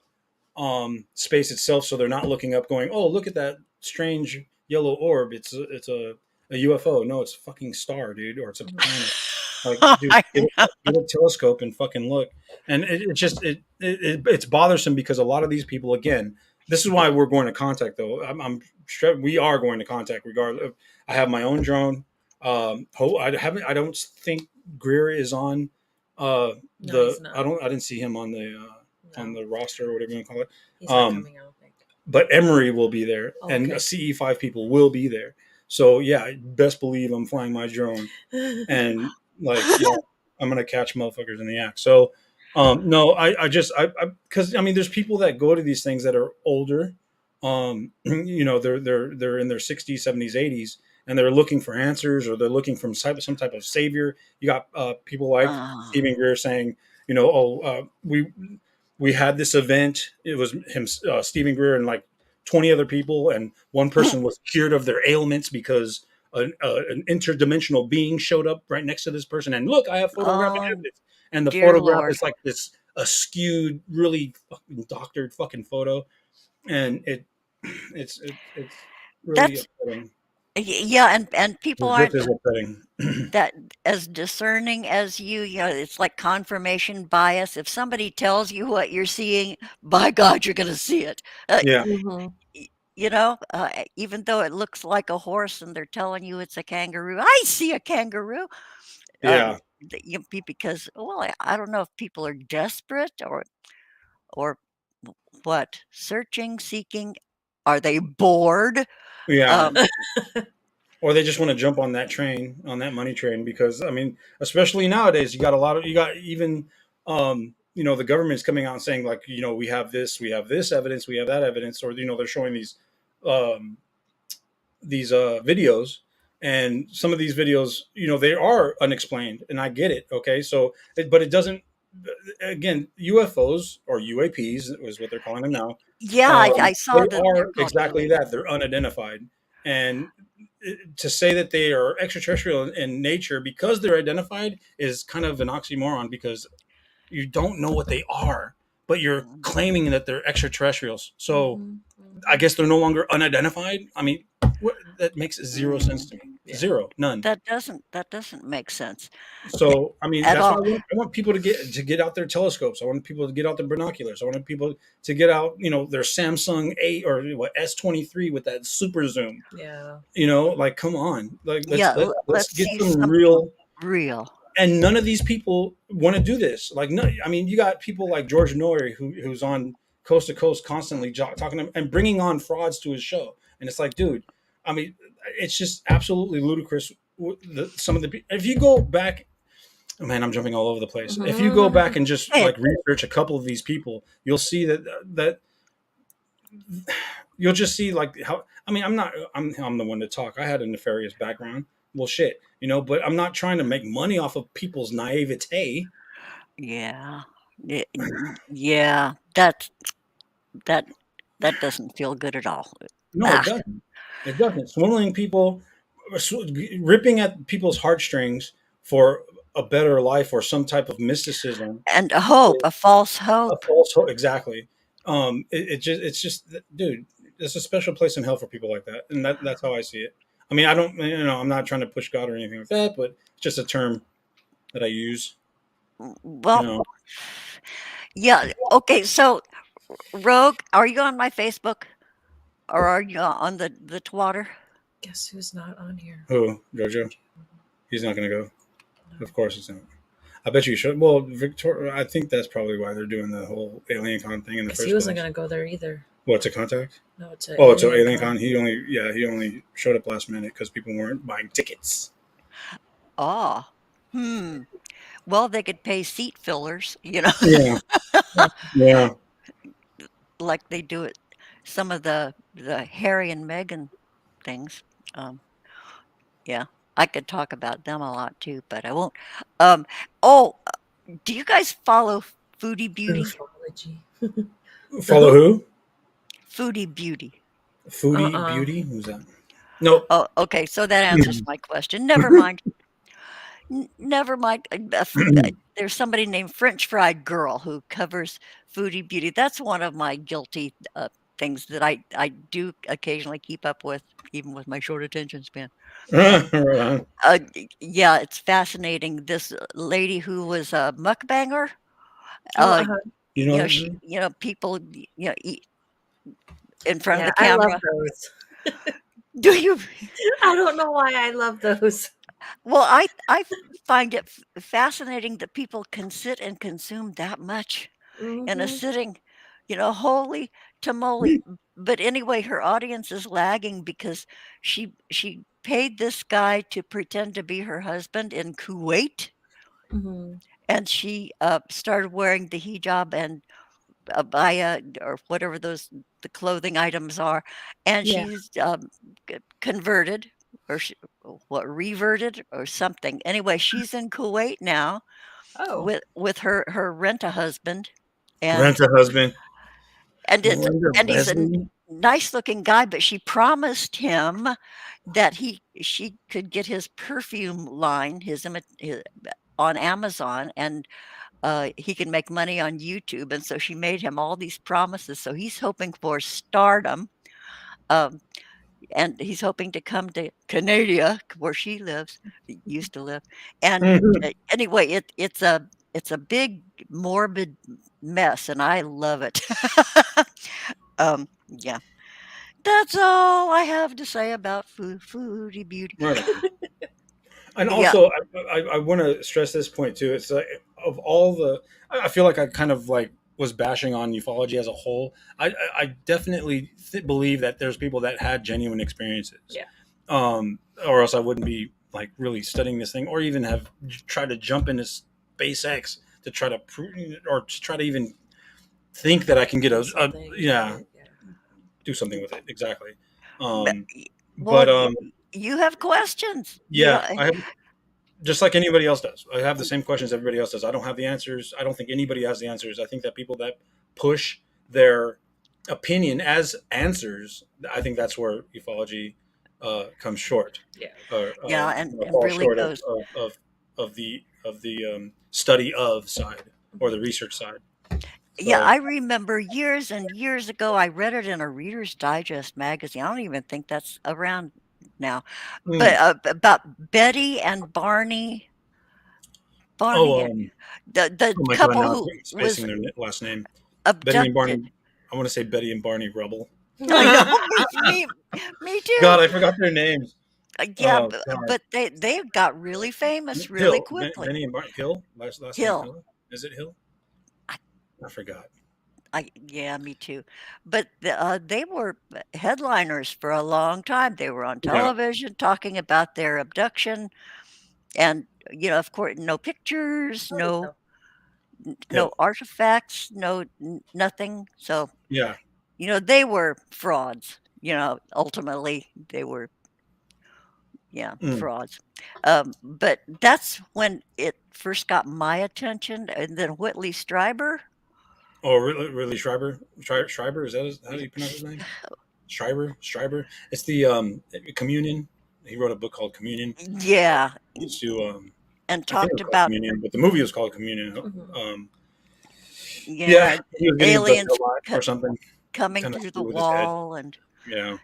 space itself, so they're not looking up going, oh, look at that strange yellow orb, it's a UFO. No, it's a fucking star, dude, or it's a planet. Like, dude, I get a telescope and fucking look. And it's bothersome because a lot of these people, again, this is why we're going to contact, though. I'm sure we are going to contact regardless. I have my own drone. I don't think Greer is on No, he's I not. don't I didn't see him on No, the roster or whatever you want to call it. he's not Um, coming. I don't think. but Emery will be there, Oh, and okay. CE5 people will be there. So yeah, best believe I'm flying my drone, and like yeah, I'm gonna catch motherfuckers in the act. So no, because I mean, there's people that go to these things that are older. They're in their 60s, 70s, 80s, and they're looking for answers or they're looking for some type of savior. You got people like uh, Stephen Greer saying, we had this event. It was him, Stephen Greer, and like 20 other people, and one person was cured of their ailments because an interdimensional being showed up right next to this person. And look, I have photographic oh evidence. And the dear photograph Lord. is like this a skewed, really fucking doctored fucking photo, and it's really That's upsetting. yeah, and people It's just aren't as upsetting. that as discerning as you. You know, it's like confirmation bias. If somebody tells you what you're seeing, by God, you're going to see it. Yeah, Mm-hmm. Even though it looks like a horse and they're telling you it's a kangaroo, I see a kangaroo. yeah, Because well, I don't know if people are desperate or what, searching, seeking. Are they bored? yeah. Um, Or they just want to jump on that train, on that money train, because I mean, especially nowadays, you got even, the government's coming out and saying like, we have this evidence, we have that evidence, or they're showing um, these videos, and some of these videos, they are unexplained, and I get it. Okay, so, but it doesn't. Again, UFOs or UAPs is what they're calling them now. yeah, I saw They that they're are called exactly UAP. that. They're unidentified, and to say that they are extraterrestrial in nature because they're identified is kind of an oxymoron because you don't know what they are, but you're claiming that they're extraterrestrials. So Mm-hmm. I guess they're no longer unidentified. I mean, that makes zero sense Mm, to me. Yeah. Zero, none. That doesn't make sense So I mean, at that's why all. I want people to get out their telescopes. I want people to get out their binoculars. I want people to get out, their Samsung 8 or what S23 with that super zoom. Yeah. Like come on, like Yeah, let's let's get see some something real. real. And none of these people want to do this. Like, no, I mean, you got people like George Norrie who's on Coast to Coast constantly talking and bringing on frauds to his show, and it's like, dude, I mean, it's just absolutely ludicrous. Some of the if you go back, oh man, I'm jumping all over the place. If you go back and just Hey, like research a couple of these people, you'll see that you'll just see like how. I mean, I'm the one to talk. I had a nefarious background. Well, shit, but I'm not trying to make money off of people's naivete. yeah, yeah. That that doesn't feel good at all. No, it Ah, doesn't. It doesn't. Swindling people, ripping at people's heartstrings for a better life or some type of mysticism. and a hope, a false A hope. false hope, exactly. It's just, dude. There's a special place in hell for people like that, and that's how I see it. I mean, I don't, I'm not trying to push God or anything like that, but it's just a term that I use. Well, yeah. Okay, so Rogue, are you on my Facebook or are you on the Twitter? Guess who's not on here? Who, Jojo? He's not gonna go. Of course, he's not. I bet you should. Well, Victoria, I think that's probably why they're doing the whole Alien Con thing in the Because first he wasn't place. going to go there either. What, to contact? No, to Oh, to Alien Con. He only showed up last minute because people weren't buying tickets. Oh, well, they could pay seat fillers, Yeah, yeah. like they do at some of the Harry and Meghan things. Um, yeah, I could talk about them a lot too, but I won't. Um, oh, do you guys follow Foodie Beauty? Ufology. Follow who? Foodie Beauty. Foodie Beauty. Who's that? Nope. Oh, okay. So that answers my question. Never mind. Never mind. There's somebody named French Fried Girl who covers Foodie Beauty. That's one of my guilty things that I do occasionally keep up with, even with my short attention span. Right on. Yeah, it's fascinating. This lady who was a mukbanger. Oh, Uh, You know, she, people, eat in front of yeah, the I love camera. those. Do you? I don't know why I love those. Well, I find it fascinating that people can sit and consume that much in a Mhm. sitting, holy tamale. But anyway, her audience is lagging because she paid this guy to pretend to be her husband in Kuwait, Mhm. and she started wearing the hijab and abaya or whatever the clothing items are, and Yeah. she's converted or reverted or something. Anyway, she's in Kuwait now Oh. with her rent-a-husband, and rent a husband. and it's Linda and he's a Besley. nice-looking guy, but she promised him that she could get his perfume line, his on Amazon, and he can make money on YouTube. And so she made him all these promises. So he's hoping for stardom. Um, and he's hoping to come to Canada, where she used to live. And anyway, it's a big morbid mess, and I love it. Yeah, that's all I have to say about foodie beauty. Right on. And Yeah, also, I want to stress this point too. It's like of all the, I feel like I kind of like was bashing on ufology as a whole. I definitely believe that there's people that had genuine experiences. Yeah. Or else I wouldn't be like really studying this thing, or even have tried to jump into SpaceX to try to prove, or to try to even think that I can get Yeah. do something with it. Exactly. but, But well, you have questions. yeah, I have, just like anybody else does. I have the same questions everybody else does. I don't have the answers. I don't think anybody has the answers. I think that people that push their opinion as answers, I think that's where ufology comes short. Yeah. Or, Yeah, and falls really short goes. of the study of side or the research side. Yeah, So, I remember years and years ago, I read it in a Reader's Digest magazine. I don't even think that's around now. But Mm. about Betty and Barney, Oh, Barney, the oh my God! couple Now who I'm was spacing their last name. Betty and abducted. Barney. I want to say Betty and Barney Rubble. I know, me too. God, I forgot their names. Yeah, Oh God, but they got really famous really Hill. quickly. Benny and Barney Hill. Last name Hill. Hill. Is it Hill? I, I forgot. yeah, me too. But they were headliners for a long time. They were on Yeah. television talking about their abduction, and of course, no pictures, Oh, no no. no Hill. artifacts, no nothing. So Yeah. they were frauds. Ultimately they were, yeah, Mm. frauds. But that's when it first got my attention, and then Whitley Strieber. Oh, really, Schreiber? Schreiber, is that how do you pronounce his name? Schreiber. It's the Communion. He wrote a book called Communion. Yeah, Used to and I think it talked was called about, Communion, but the movie was called Communion. Mhm. Yeah, yeah, he was getting abducted aliens a lot or something. coming Kind of through the screwed with his head. wall, and Yeah.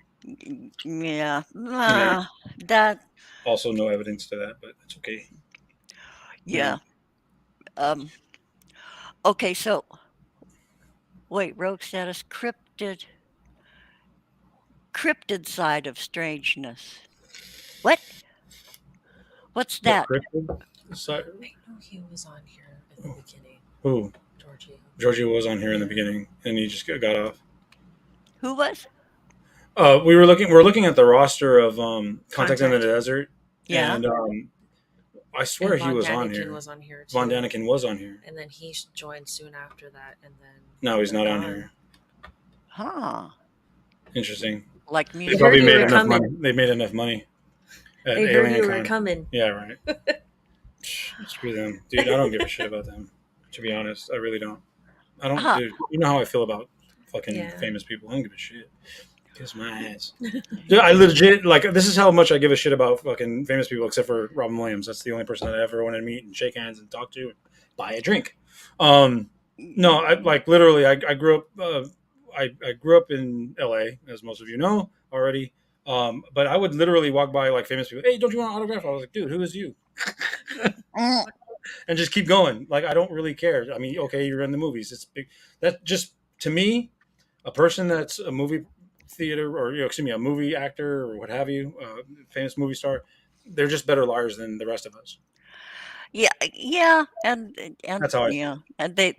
yeah, I mean, that, also no evidence to that, but it's okay. Yeah. yeah. Um, okay, so wait, rogue status, cryptid side of strangeness. What? What's What that? cryptid? So, I know he was on here in the beginning, who? Georgie. Georgie was on here in the Yeah. beginning, and he just got off. Who was? We're looking at the roster of Contact in the Contact. Desert, Yeah. and I swear And he Von was on Daniken here. was on here Von too. Daniken was on here. And then he joined soon after that, and then No, he's they're not on gone. here. Huh. Interesting. Like They They music heard probably you made were videos. enough coming. money. They made enough money at They heard you Alien were Con. coming. Yeah, right. Screw them, dude. I don't give a shit about them. To be honest, I really don't. I don't, Huh. dude. You know how I feel about fucking Yeah. famous people. I don't give a shit. Kiss my ass. Dude, I legit like this is how much I give a shit about fucking famous people, except for Robin Williams. That's the only person that I ever want to meet and shake hands and talk to and buy a drink. No, I like literally. I grew up. I grew up in L.A., as most of you know already. But I would literally walk by like famous people. Hey, don't you want an autograph? I was like, dude, who is you? Mm, And just keep going. Like I don't really care. I mean, okay, you're in the movies. It's big. That just to me, a person that's a movie theater or excuse me, a movie actor or what have you, famous movie star, they're just better liars than the rest of us. yeah, yeah, and That's how I feel. yeah, and they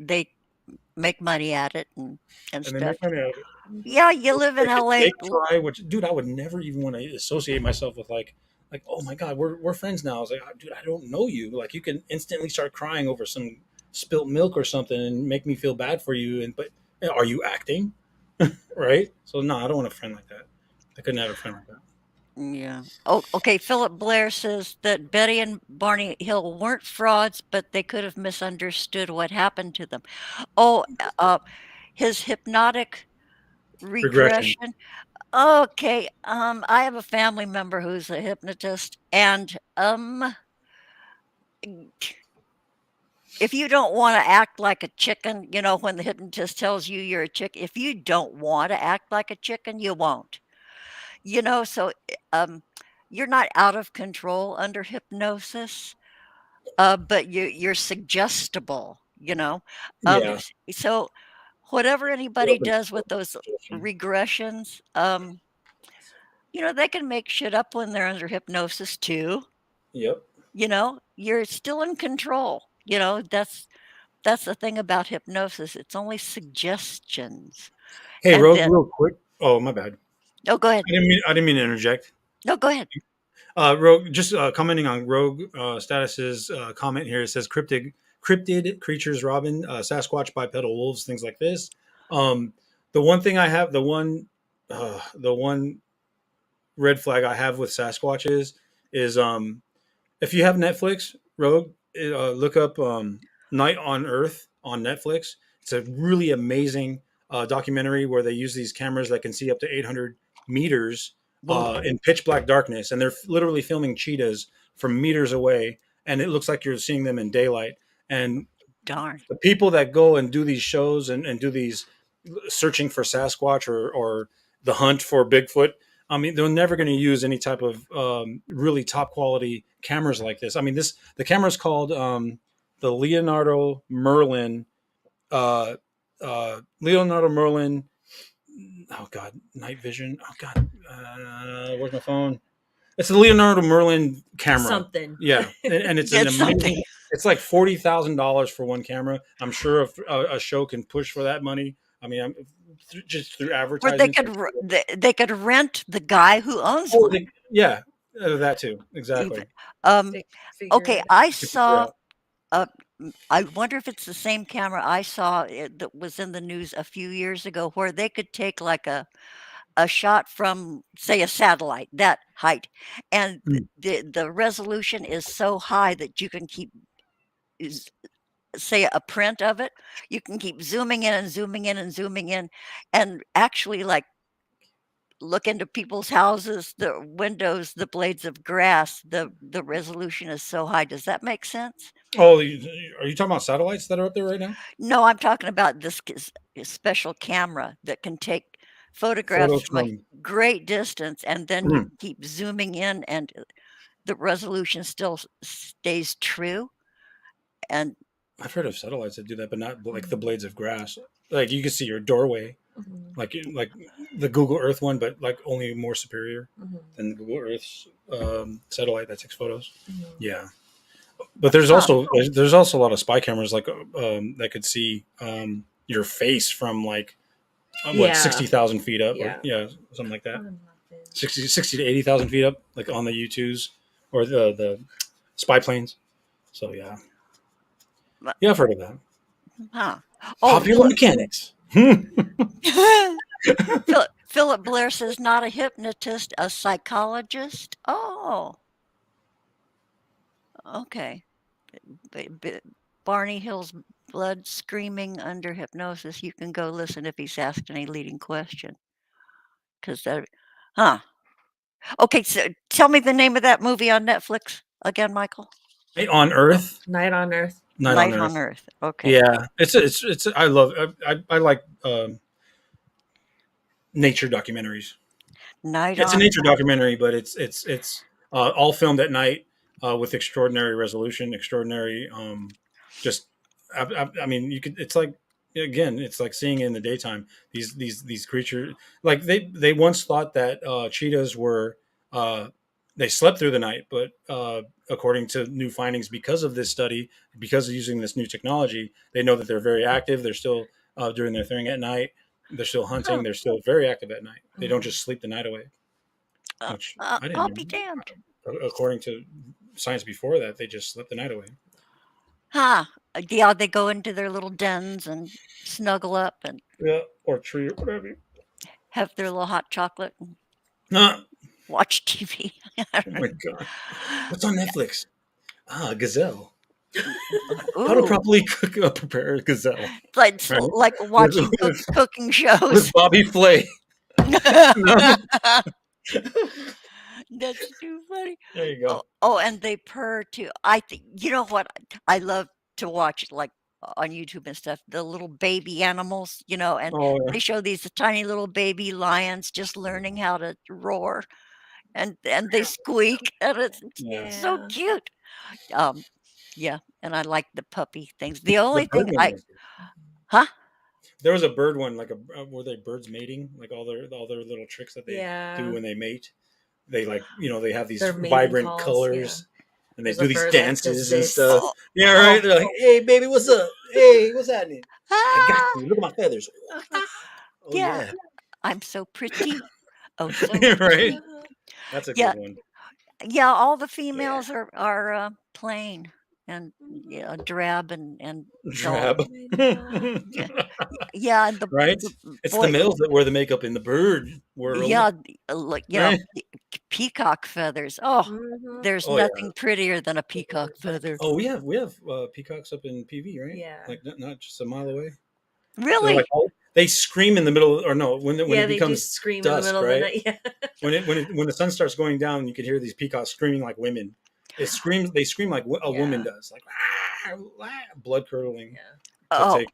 make money at it and And they stuff. make money out of it. Mhm. Yeah, you live in They LA. try, which dude, I would never even want to associate myself with like oh my god, we're friends now. I was like, dude, I don't know you. Like you can instantly start crying over some spilt milk or something and make me feel bad for you. And but are you acting? Right? So no, I don't want a friend like that. I couldn't have a friend like that. Yeah. Oh, okay. Philip Blair says that Betty and Barney Hill weren't frauds, but they could have misunderstood what happened to them. Oh, his hypnotic Regression. regression. Okay. I have a family member who's a hypnotist, and if you don't want to act like a chicken, when the hypnotist tells you you're a chicken, if you don't want to act like a chicken, you won't. So you're not out of control under hypnosis, but you're suggestible. Yeah. So whatever You're anybody open to does with those suggestion. regressions, they can make shit up when they're under hypnosis too. Yep. You're still in control. That's the thing about hypnosis. It's only suggestions. Hey, And Rogue, then, real quick. Oh, my bad. no, go ahead. I didn't mean to interject. No, go ahead. Rogue, just commenting on Rogue Status's comment here. It says cryptid creatures, Robin, Sasquatch, bipedal wolves, things like this. Um, the one thing I have, the one red flag I have with Sasquatch is if you have Netflix, Rogue, look up Night on Earth on Netflix. It's a really amazing documentary where they use these cameras that can see up to 800 meters Whoa, in pitch black darkness, and they're literally filming cheetahs from meters away, and it looks like you're seeing them in daylight. And darn. the people that go and do these shows and do these searching for Sasquatch or the hunt for Bigfoot, I mean, they're never going to use any type of really top quality cameras like this. I mean, the camera's called the Leonardo Merlin. Leonardo Merlin. Oh God, night vision. Oh God, where's my phone? It's the Leonardo Merlin camera. Something. Yeah, and it's an It's something. amazing. It's like $40,000 for one camera. I'm sure if a show can push for that money. I mean, just through Where advertising. they could rent the guy who owns Oh, one. yeah, that too. Even. Exactly. Figure Okay, it I You can figure saw. out. I wonder if it's the same camera I saw that was in the news a few years ago, where they could take like a shot from, say, a satellite that height, and Mm. the resolution is so high that you can keep is- say a print of it. You can keep zooming in and zooming in and zooming in, and actually like look into people's houses, the windows, the blades of grass. The resolution is so high. Does that make sense? Oh, are you talking about satellites that are up there right now? No, I'm talking about this special camera that can take photographs Photos from a from. great distance, and then you Mm. keep zooming in, and the resolution still stays true. And I've heard of satellites that do that, but not like the blades of grass. Like you can see your doorway, Mhm. like the Google Earth one, but like only more superior Mhm. than Google Earth's satellite that takes photos. Mhm. Yeah, but there's Huh. also a lot of spy cameras like that could see your face from like Yeah. 60,000 feet up, or Yeah. something like that. Nothing. 60 to 80,000 feet up, like on the U2s or the spy planes. So yeah, I've heard of that. huh. Oh, Popular mechanics. Hmm. Philip Blair says not a hypnotist, a psychologist. Oh, okay. Barney Hill's blood screaming under hypnosis. You can go listen if he's asked any leading question. Because that, huh? Okay, so tell me the name of that movie on Netflix again, Michael. Night on Earth. Night on Earth. Night on Night on Earth. Earth. Okay. Yeah, it's. I love. I like nature documentaries. Night It's a on. nature documentary, but it's all filmed at night with extraordinary resolution, extraordinary. Just, I mean, you could. It's like again, it's like seeing it in the daytime. These creatures, like they once thought that cheetahs were. They slept through the night, but according to new findings, because of this study, because of using this new technology, they know that they're very active. They're still doing their thing at night. They're still hunting. Huh. They're still very active at night. They don't Mhm. just sleep the night away, which I I'll didn't be know. damned. According to science before that, they just slept the night away. Huh. Yeah, they go into their little dens and snuggle up and Yeah, or tree or whatever. have their little hot chocolate and No, watch TV. oh my god, what's on Netflix? Gazelle. How to Ooh, properly cook prepare a gazelle, like right? like watching With cooking shows. Bobby Flay. No? That's too funny. There you go. Oh, and they purr too. I think you know what I love to watch, like on YouTube and stuff. The little baby animals, and Oh yeah. they show these tiny little baby lions just learning how to roar, and they squeak, and it's Yeah. so Yeah. cute. Um, yeah, and I like the puppy things. The The only bird thing one was good. huh? There was a bird one, like were they birds mating, like all their little tricks that they do Yeah. when they mate. They like they have these Their mating vibrant calls, colors, and they There's do a these bird like dances and this. stuff. Oh, Yeah, oh, right. They're like, "Hey, baby, what's up? Hey, what's happening? I got ah, you. Look at my feathers. Oh yeah, yeah, I'm so pretty. Oh, so right. pretty. That's a Yeah, good one. yeah. All the Yeah, females are plain and drab and dull. drab. Yeah, yeah. And Right. the It's the boy, males that wear the makeup in the bird world, yeah, like right? peacock feathers. Oh, Mhm. there's Oh yeah. nothing prettier than a peacock feather. Oh, we have peacocks up in PV, right? Yeah. Like not just a mile away. They're like Really? they scream in the middle, or no, when Yeah, it they do becomes scream in the dusk, middle of the right? night. Yeah. When the sun starts going down, you can hear these peacocks screaming like women. It screams. They scream like a woman Yeah. does, like blood curdling Yeah. to Oh, take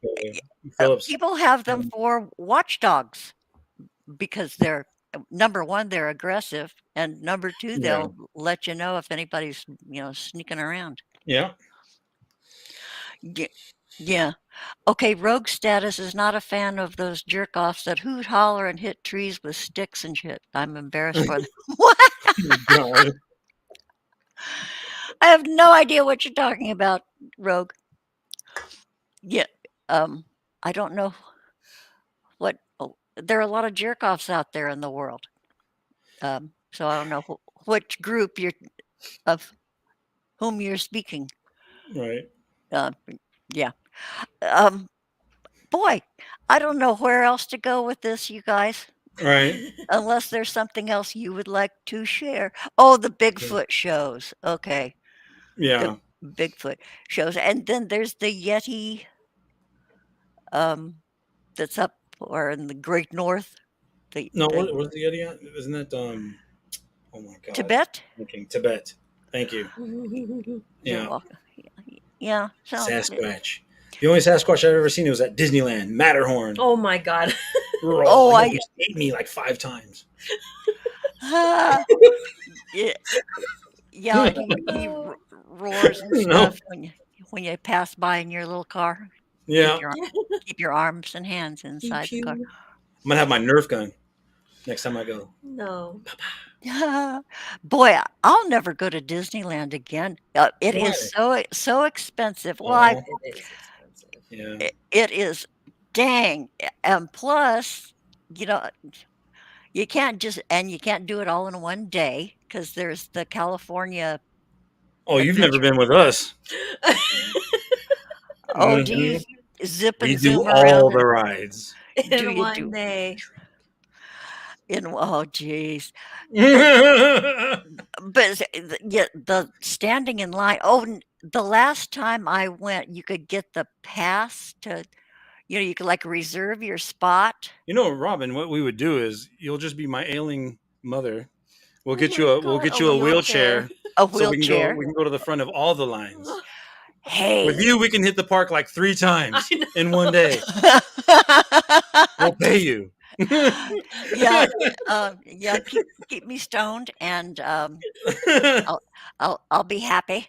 Phillips. people have them for watchdogs because they're number one, they're aggressive, and number two, Yeah. they'll let you know if anybody's sneaking around. Yeah. Yeah. Okay, rogue status is not a fan of those jerk offs that hoot, holler, and hit trees with sticks and shit. I'm embarrassed for them. What? God. I have no idea what you're talking about, rogue. Yeah. I don't know what. Oh, there are a lot of jerk offs out there in the world. So I don't know which group of whom you're speaking. Right. Uh, yeah. Um, boy, I don't know where else to go with this, you guys. Right. Unless there's something else you would like to share. Oh, the Bigfoot shows. Okay. Yeah. The Bigfoot shows. And then there's the Yeti um that's up or in the Great North. No, The where's the Yeti at? Isn't that oh my God. Tibet? Thinking Tibet. Thank you. You're Yeah. welcome. Yeah. So Sasquatch. The only Sasquatch I've ever seen was at Disneyland, Matterhorn. Oh my God. Oh, I almost ate me like 5 times. yeah, yeah, he roars and stuff when you pass by in your little car. Yeah. Keep your arms and hands inside the car. I'm gonna have my Nerf gun next time I go. No. Boy, I'll never go to Disneyland again. It Why? is so expensive. Well, Aw. It is expensive. Yeah. it is dang, and plus, you know, you can't do it all in one day because there's the California. Oh, you've never Adventure. been with us. Oh, do you zip We and do zoom all around the rides. In one day. oh, geez. Yeah. But yeah, the standing in line. Oh, the last time I went, you could get the pass to, you could like reserve your spot. You know, Robin, what we would do is you'll just be my ailing mother. We'll get you my a we'll God, get a you a wheelchair. wheelchair. A So wheelchair. we can go to the front of all the lines. Hey. With you, we can hit the park like 3 times in one day. We'll pay you. Yeah, yeah. Keep me stoned, and I'll be happy.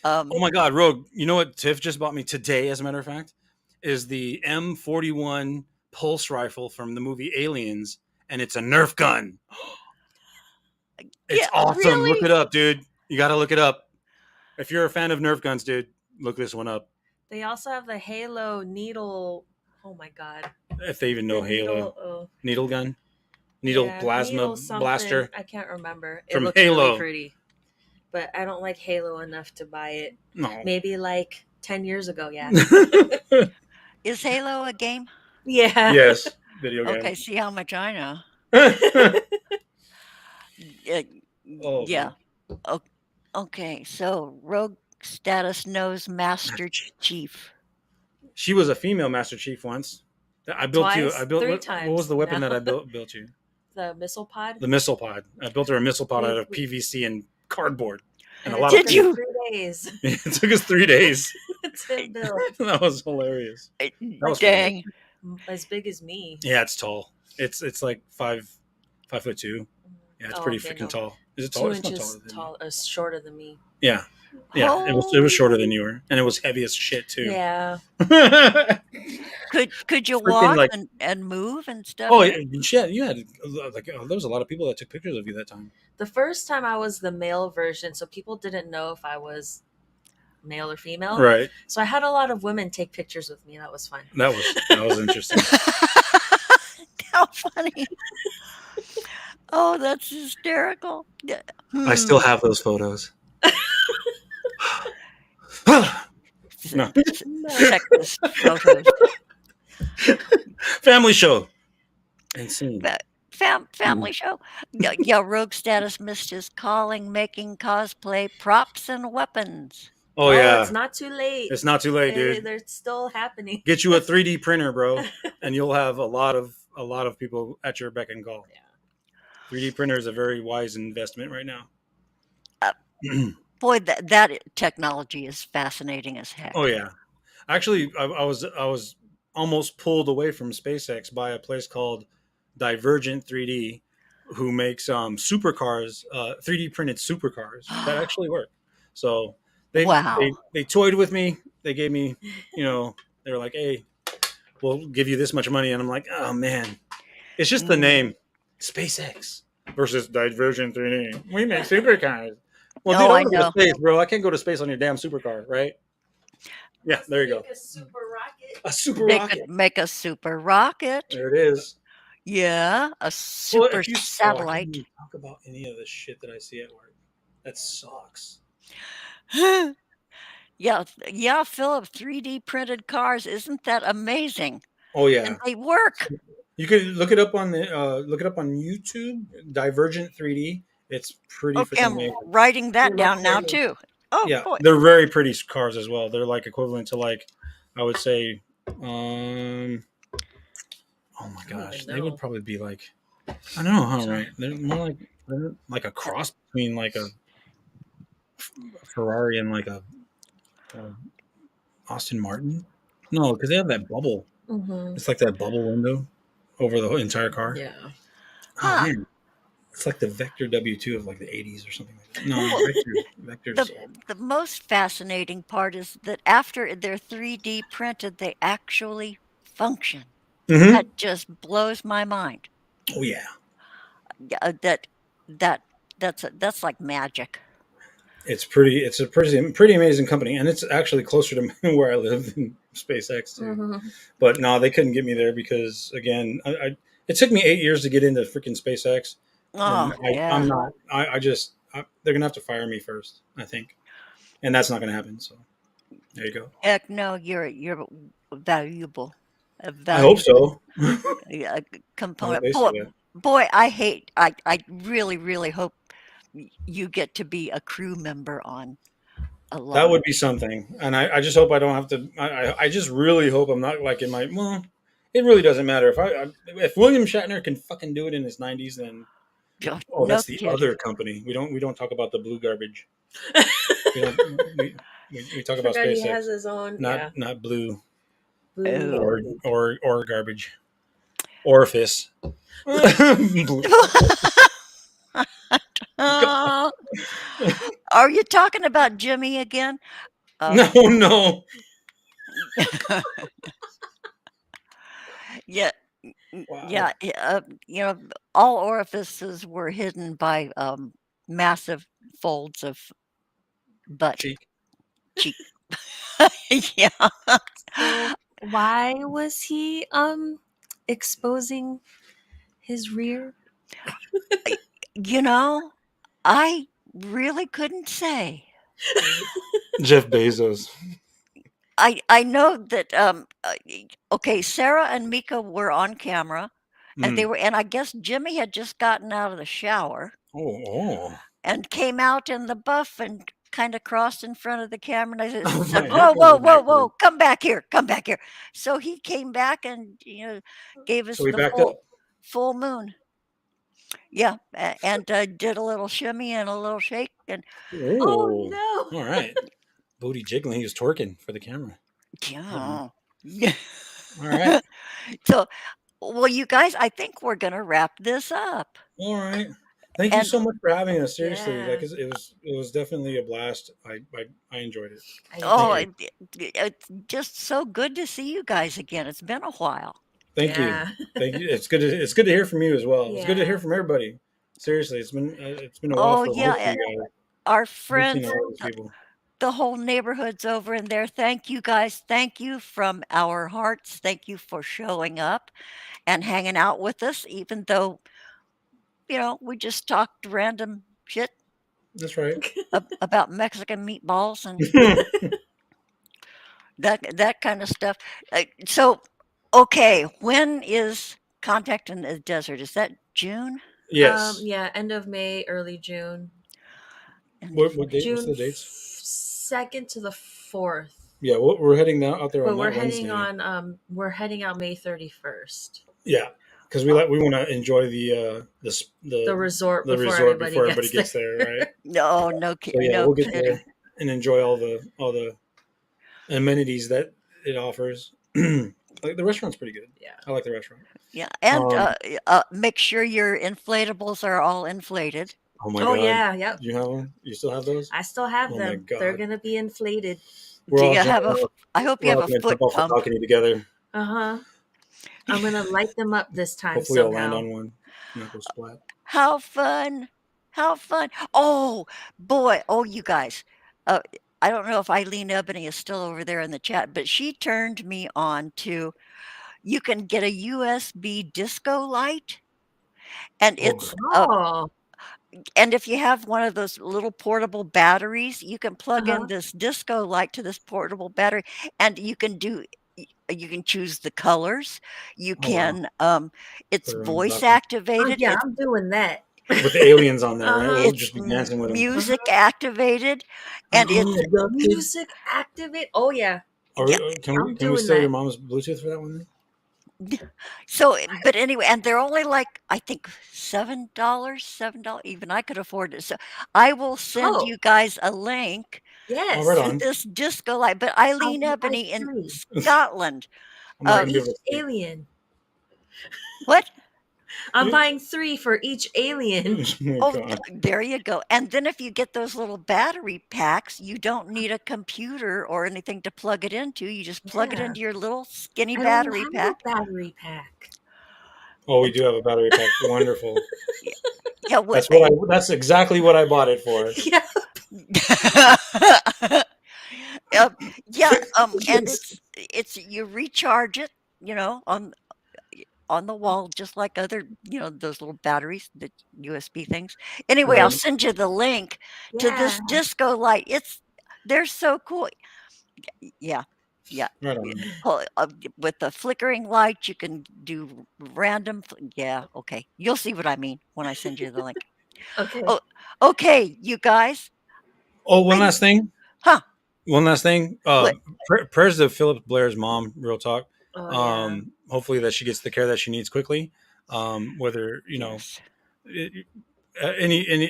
Oh my God, Rogue! You know what Tiff just bought me today? As a matter of fact, is the M41 pulse rifle from the movie Aliens, and it's a Nerf gun. It's Yeah, awesome. really? Look it up, dude. You got to look it up. If you're a fan of Nerf guns, dude, look this one up. They also have the Halo needle. Oh my God. If they even know The Halo. Needle gun? Needle yeah, plasma needle something. blaster? I can't remember. It From looks Halo. really pretty. But I don't like Halo enough to buy it. No. Maybe like 10 years ago, yeah. Is Halo a game? Yeah. Yes. Video game. Okay, see how much I know. Oh, Yeah. Okay, so Rogue status knows Master Chief. She was a female Master Chief once. I built you. Twice? I built. Three What times was the weapon now. that I built you? The missile pod. The missile pod. I built her a missile pod out of We- PVC and cardboard. And it a lot Did of took us you? 3 days It took us 3 days. to build. That was hilarious. was Dang. As big as me. Yeah, it's tall. It's like 5'2". Yeah, it's Oh, pretty okay, freaking no. tall. Is it 2 tall? It's not inches taller than shorter than me. Yeah. Yeah. It was shorter than you were. And it was heavy as shit too. Yeah. Could you Freaking, walk like- and move and stuff? Oh, yeah, you had like there was a lot of people that took pictures of you that time. The first time I was the male version, so people didn't know if I was male or female. Right. So I had a lot of women take pictures with me. That was fun. That was interesting. How funny. Oh, that's hysterical. Yeah. I still have those photos. No. Check this photos. Family show. And scene. Family show. Yeah, Rogue status missed his calling, making cosplay props and weapons. Oh yeah. It's not too late. It's not too late, dude. They're still happening. Get you a 3D printer, bro, and you'll have a lot of people at your beck and call. Yeah. 3D printer is a very wise investment right now. Boy, that technology is fascinating as heck. Oh yeah. Actually, I was almost pulled away from SpaceX by a place called Divergent 3D, who makes supercars, 3D printed supercars that actually work. So Wow. they toyed with me. They gave me, they were like, "Hey, we'll give you this much money," and I'm like, "Oh man, it's just the Mm. name, SpaceX versus Divergent 3D. We make supercars." Well, dude, Oh, I I want to go to know. space, bro. I can't go to space on your damn supercar, right? Yeah, there you go. Make a super rocket. A super They rocket. could make a super rocket. There it is. Yeah, a Well, super if you I can't satellite. even talk about any of the shit that I see at work. That sucks. Yeah, yeah, Philip, 3D printed cars. Isn't that amazing? Oh And yeah, they work. you could look it up on YouTube. Divergent 3D. It's pretty Okay, freaking I'm amazing. writing that down now too. Oh Yeah, boy. they're very pretty cars as well. They're like equivalent to like, I would say, um, oh my I don't gosh, even they would know. probably be like, I don't know how Sorry. right. They're like a cross between like a Ferrari and like a Austin Martin. No, because they have that bubble. Mm-hmm. It's like that bubble window over the whole entire car. Yeah. Oh Huh. man, it's like the Vector W2 of like the '80s or something like that. No, Well, Vector's the most fascinating part is that after they're 3D printed, they actually function. hmm. That just blows my mind. Oh yeah, Yeah, that that's like magic. it's pretty. It's a pretty amazing company, and it's actually closer to where I live than SpaceX too. Mm-hmm. But no, they couldn't get me there because again, it took me 8 years to get into freaking SpaceX, Oh and I'm yeah. not. They're gonna have to fire me first, I think, and that's not gonna happen. So there you go. Heck no, you're valuable. A I hope valuable so. I hope component. they say that. Boy, I really hope you get to be a crew member on a That launch. would be something, and I just hope I don't have to. I just really hope I'm not like in my. Well, it really doesn't matter if William Shatner can fucking do it in his 90s, then No that's the kidding. other company. We don't talk about the blue garbage. We don't we talk about Forgot he SpaceX, has his own. Yeah. not blue Blue. Oh. or garbage orifice. Blue. Oh, are you talking about Jimmy again? No, no. Yeah, Wow. yeah, all orifices were hidden by massive folds of butt Cheek. cheek. Yeah. So why was he exposing his rear? You know, I really couldn't say. Jeff Bezos. I know that okay, Sarah and Mika were on camera and Mm. and I guess Jimmy had just gotten out of the shower Oh. and came out in the buff and kind of crossed in front of the camera and I Oh said, my "Whoa, heck whoa, was whoa, backward. whoa, come back here, come back here." So he came back and gave us So we the backed up. full moon. Yeah, and did a little shimmy and a little shake and Oh Oh. no! All right. Booty jiggling. He was twerking for the camera. yeah. Yeah. All right. So, well, you guys, I think we're gonna wrap this up. All right. Thank you And so much for having us. Seriously, like Yeah. it was definitely a blast. I enjoyed it. I oh, Thank did. you. it's just so good to see you guys again. It's been a while. Thank you. Yeah. Thank you. It's good to hear from you as well. It's good to hear Yeah. from everybody. Seriously, it's been a while Oh for both yeah, of you guys. our We've seen friends, a lot of these people. the whole neighborhood's over in there. Thank you guys. Thank you from our hearts. Thank you for showing up and hanging out with us, even though we just talked random shit That's right. about Mexican meatballs and that kind of stuff. So, okay, when is Contact in the Desert? Is that June? Yes. Yeah, end of May, early June. And What date? What's June the dates? 2nd to the 4th. Yeah, we're heading out there But on we're that Wednesday. we're heading out May 31st. Yeah, because we want to enjoy the The resort the before resort everybody before everybody gets gets there, right? no, So yeah, no we'll get kidding. there and enjoy all the amenities that it offers. Like, the restaurant's pretty good. Yeah. I like the restaurant. Yeah, and Um, make sure your inflatables are all inflated. Oh my Oh god. yeah, yep. You have them? You still have those? I still have Oh my them. They're god. gonna be inflated. We're Do all you jumping have a? off, I hope you we're have all a gonna foot jump off the pump. balcony together. Uh huh. I'm gonna light them up this time Hopefully I'll land somehow. on one. Not go splat. How fun! How fun! Oh boy! Oh, you guys. Uh, I don't know if Eileen Ebony is still over there in the chat, but she turned me on to. You can get a USB disco light, and Oh, it's Oh. and if you have one of those little portable batteries, you can Uh plug in huh. this disco light to this portable battery, and you can choose the colors. You oh wow. can it's Put it on the voice balcony. Oh activated. yeah, I'm doing that. With the aliens on there, Uh right? huh. We'll It's just be dancing with them. Uh music huh. activated, and it's Oh, Music activate. Oh yeah, yeah. I'm can we doing steal your that. mom's Bluetooth for that one? So, but anyway, and they're only like I think $7. Even I could afford it. So I will send Oh you guys a link Oh, right yes, to on. this disco light. But I'll Eileen be buying Ebony in 3 Scotland. I'm not for gonna be each able to see. alien. What? I'm buying 3 for each alien. Oh my Oh, god. there you go. And then if you get those little battery packs, you don't need a computer or anything to plug it into. You just plug it Yeah, into your little skinny I don't battery have a pack. battery pack. Oh, we do have a battery pack. Wonderful. Yeah, yeah, That's exactly what I bought it for. Yeah. um, yeah, and Yes. it's you recharge it, on the wall, just like other, those little batteries, the USB things. Anyway, I'll Right. send you the link to Yeah. this disco light. They're so cool. Yeah, yeah. Right Yeah, on. with the flickering light, you can do random. Yeah, okay. You'll see what I mean when I send you the link. Okay. Oh, okay, you guys. Oh, one I last thing. huh? One last thing. What? Prayers to Philip Blair's mom. Real talk. Oh yeah. Hopefully that she gets the care that she needs quickly. Whether Yes. it, any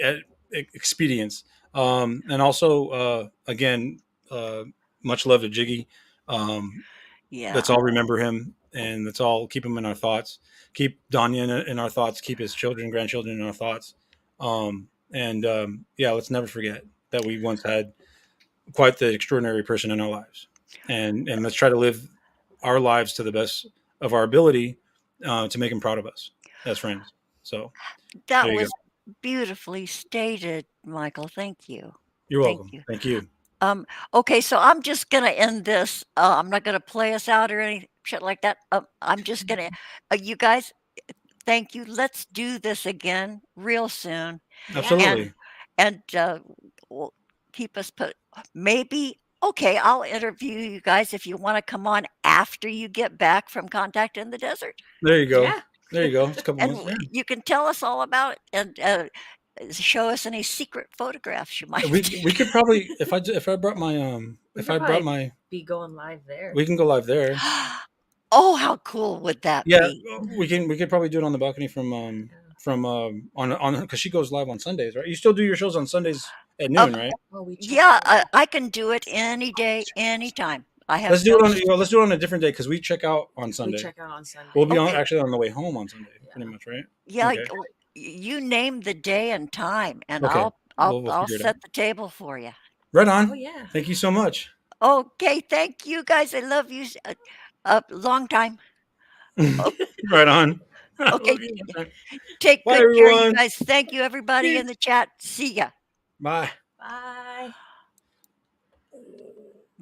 expedience. And also, again, much love to Jiggy. Um, Yeah. let's all remember him, and let's all keep him in our thoughts. Keep Danya in our thoughts. Keep his children, grandchildren in our thoughts. And yeah, let's never forget that we once had quite the extraordinary person in our lives, and let's try to live our lives to the best of our ability to make him proud of us as friends. So That there you go. was beautifully stated, Michael. Thank you. You're Thank welcome. you. Thank you. Okay, so I'm just gonna end this. I'm not gonna play us out or any shit like that. I'm just gonna, you guys, thank you. Let's do this again real soon, Yeah. Absolutely. and we'll keep us put. Maybe okay. I'll interview you guys if you want to come on after you get back from Contact in the Desert, There you go. Yeah. There you go. It's a couple and months. Yeah. you can tell us all about it and show us any secret photographs you might. We could probably if I brought my We if could I brought probably my be going live there. we can go live there. Oh, how cool would that Yeah, be? we could probably do it on the balcony on because she goes live on Sundays, right? You still do your shows on Sundays at noon, right? Oh, we check Yeah, it out. I can do it any day, anytime. I have Let's do no. it on let's do it on a different day because we check out on We Sunday. check out on Sunday. We'll be Okay. actually on the way home on Sunday, Yeah. pretty much, right? Yeah, Okay. you name the day and time, and Okay. I'll We'll I'll figure it set out. the table for you. Right on. Oh yeah. Thank you so much. Okay, thank you guys. I love you. Long time. Right on. Okay, Oh, take Bye, good care, you everyone. guys. Thank you, everybody in the chat. See ya. Bye. bye.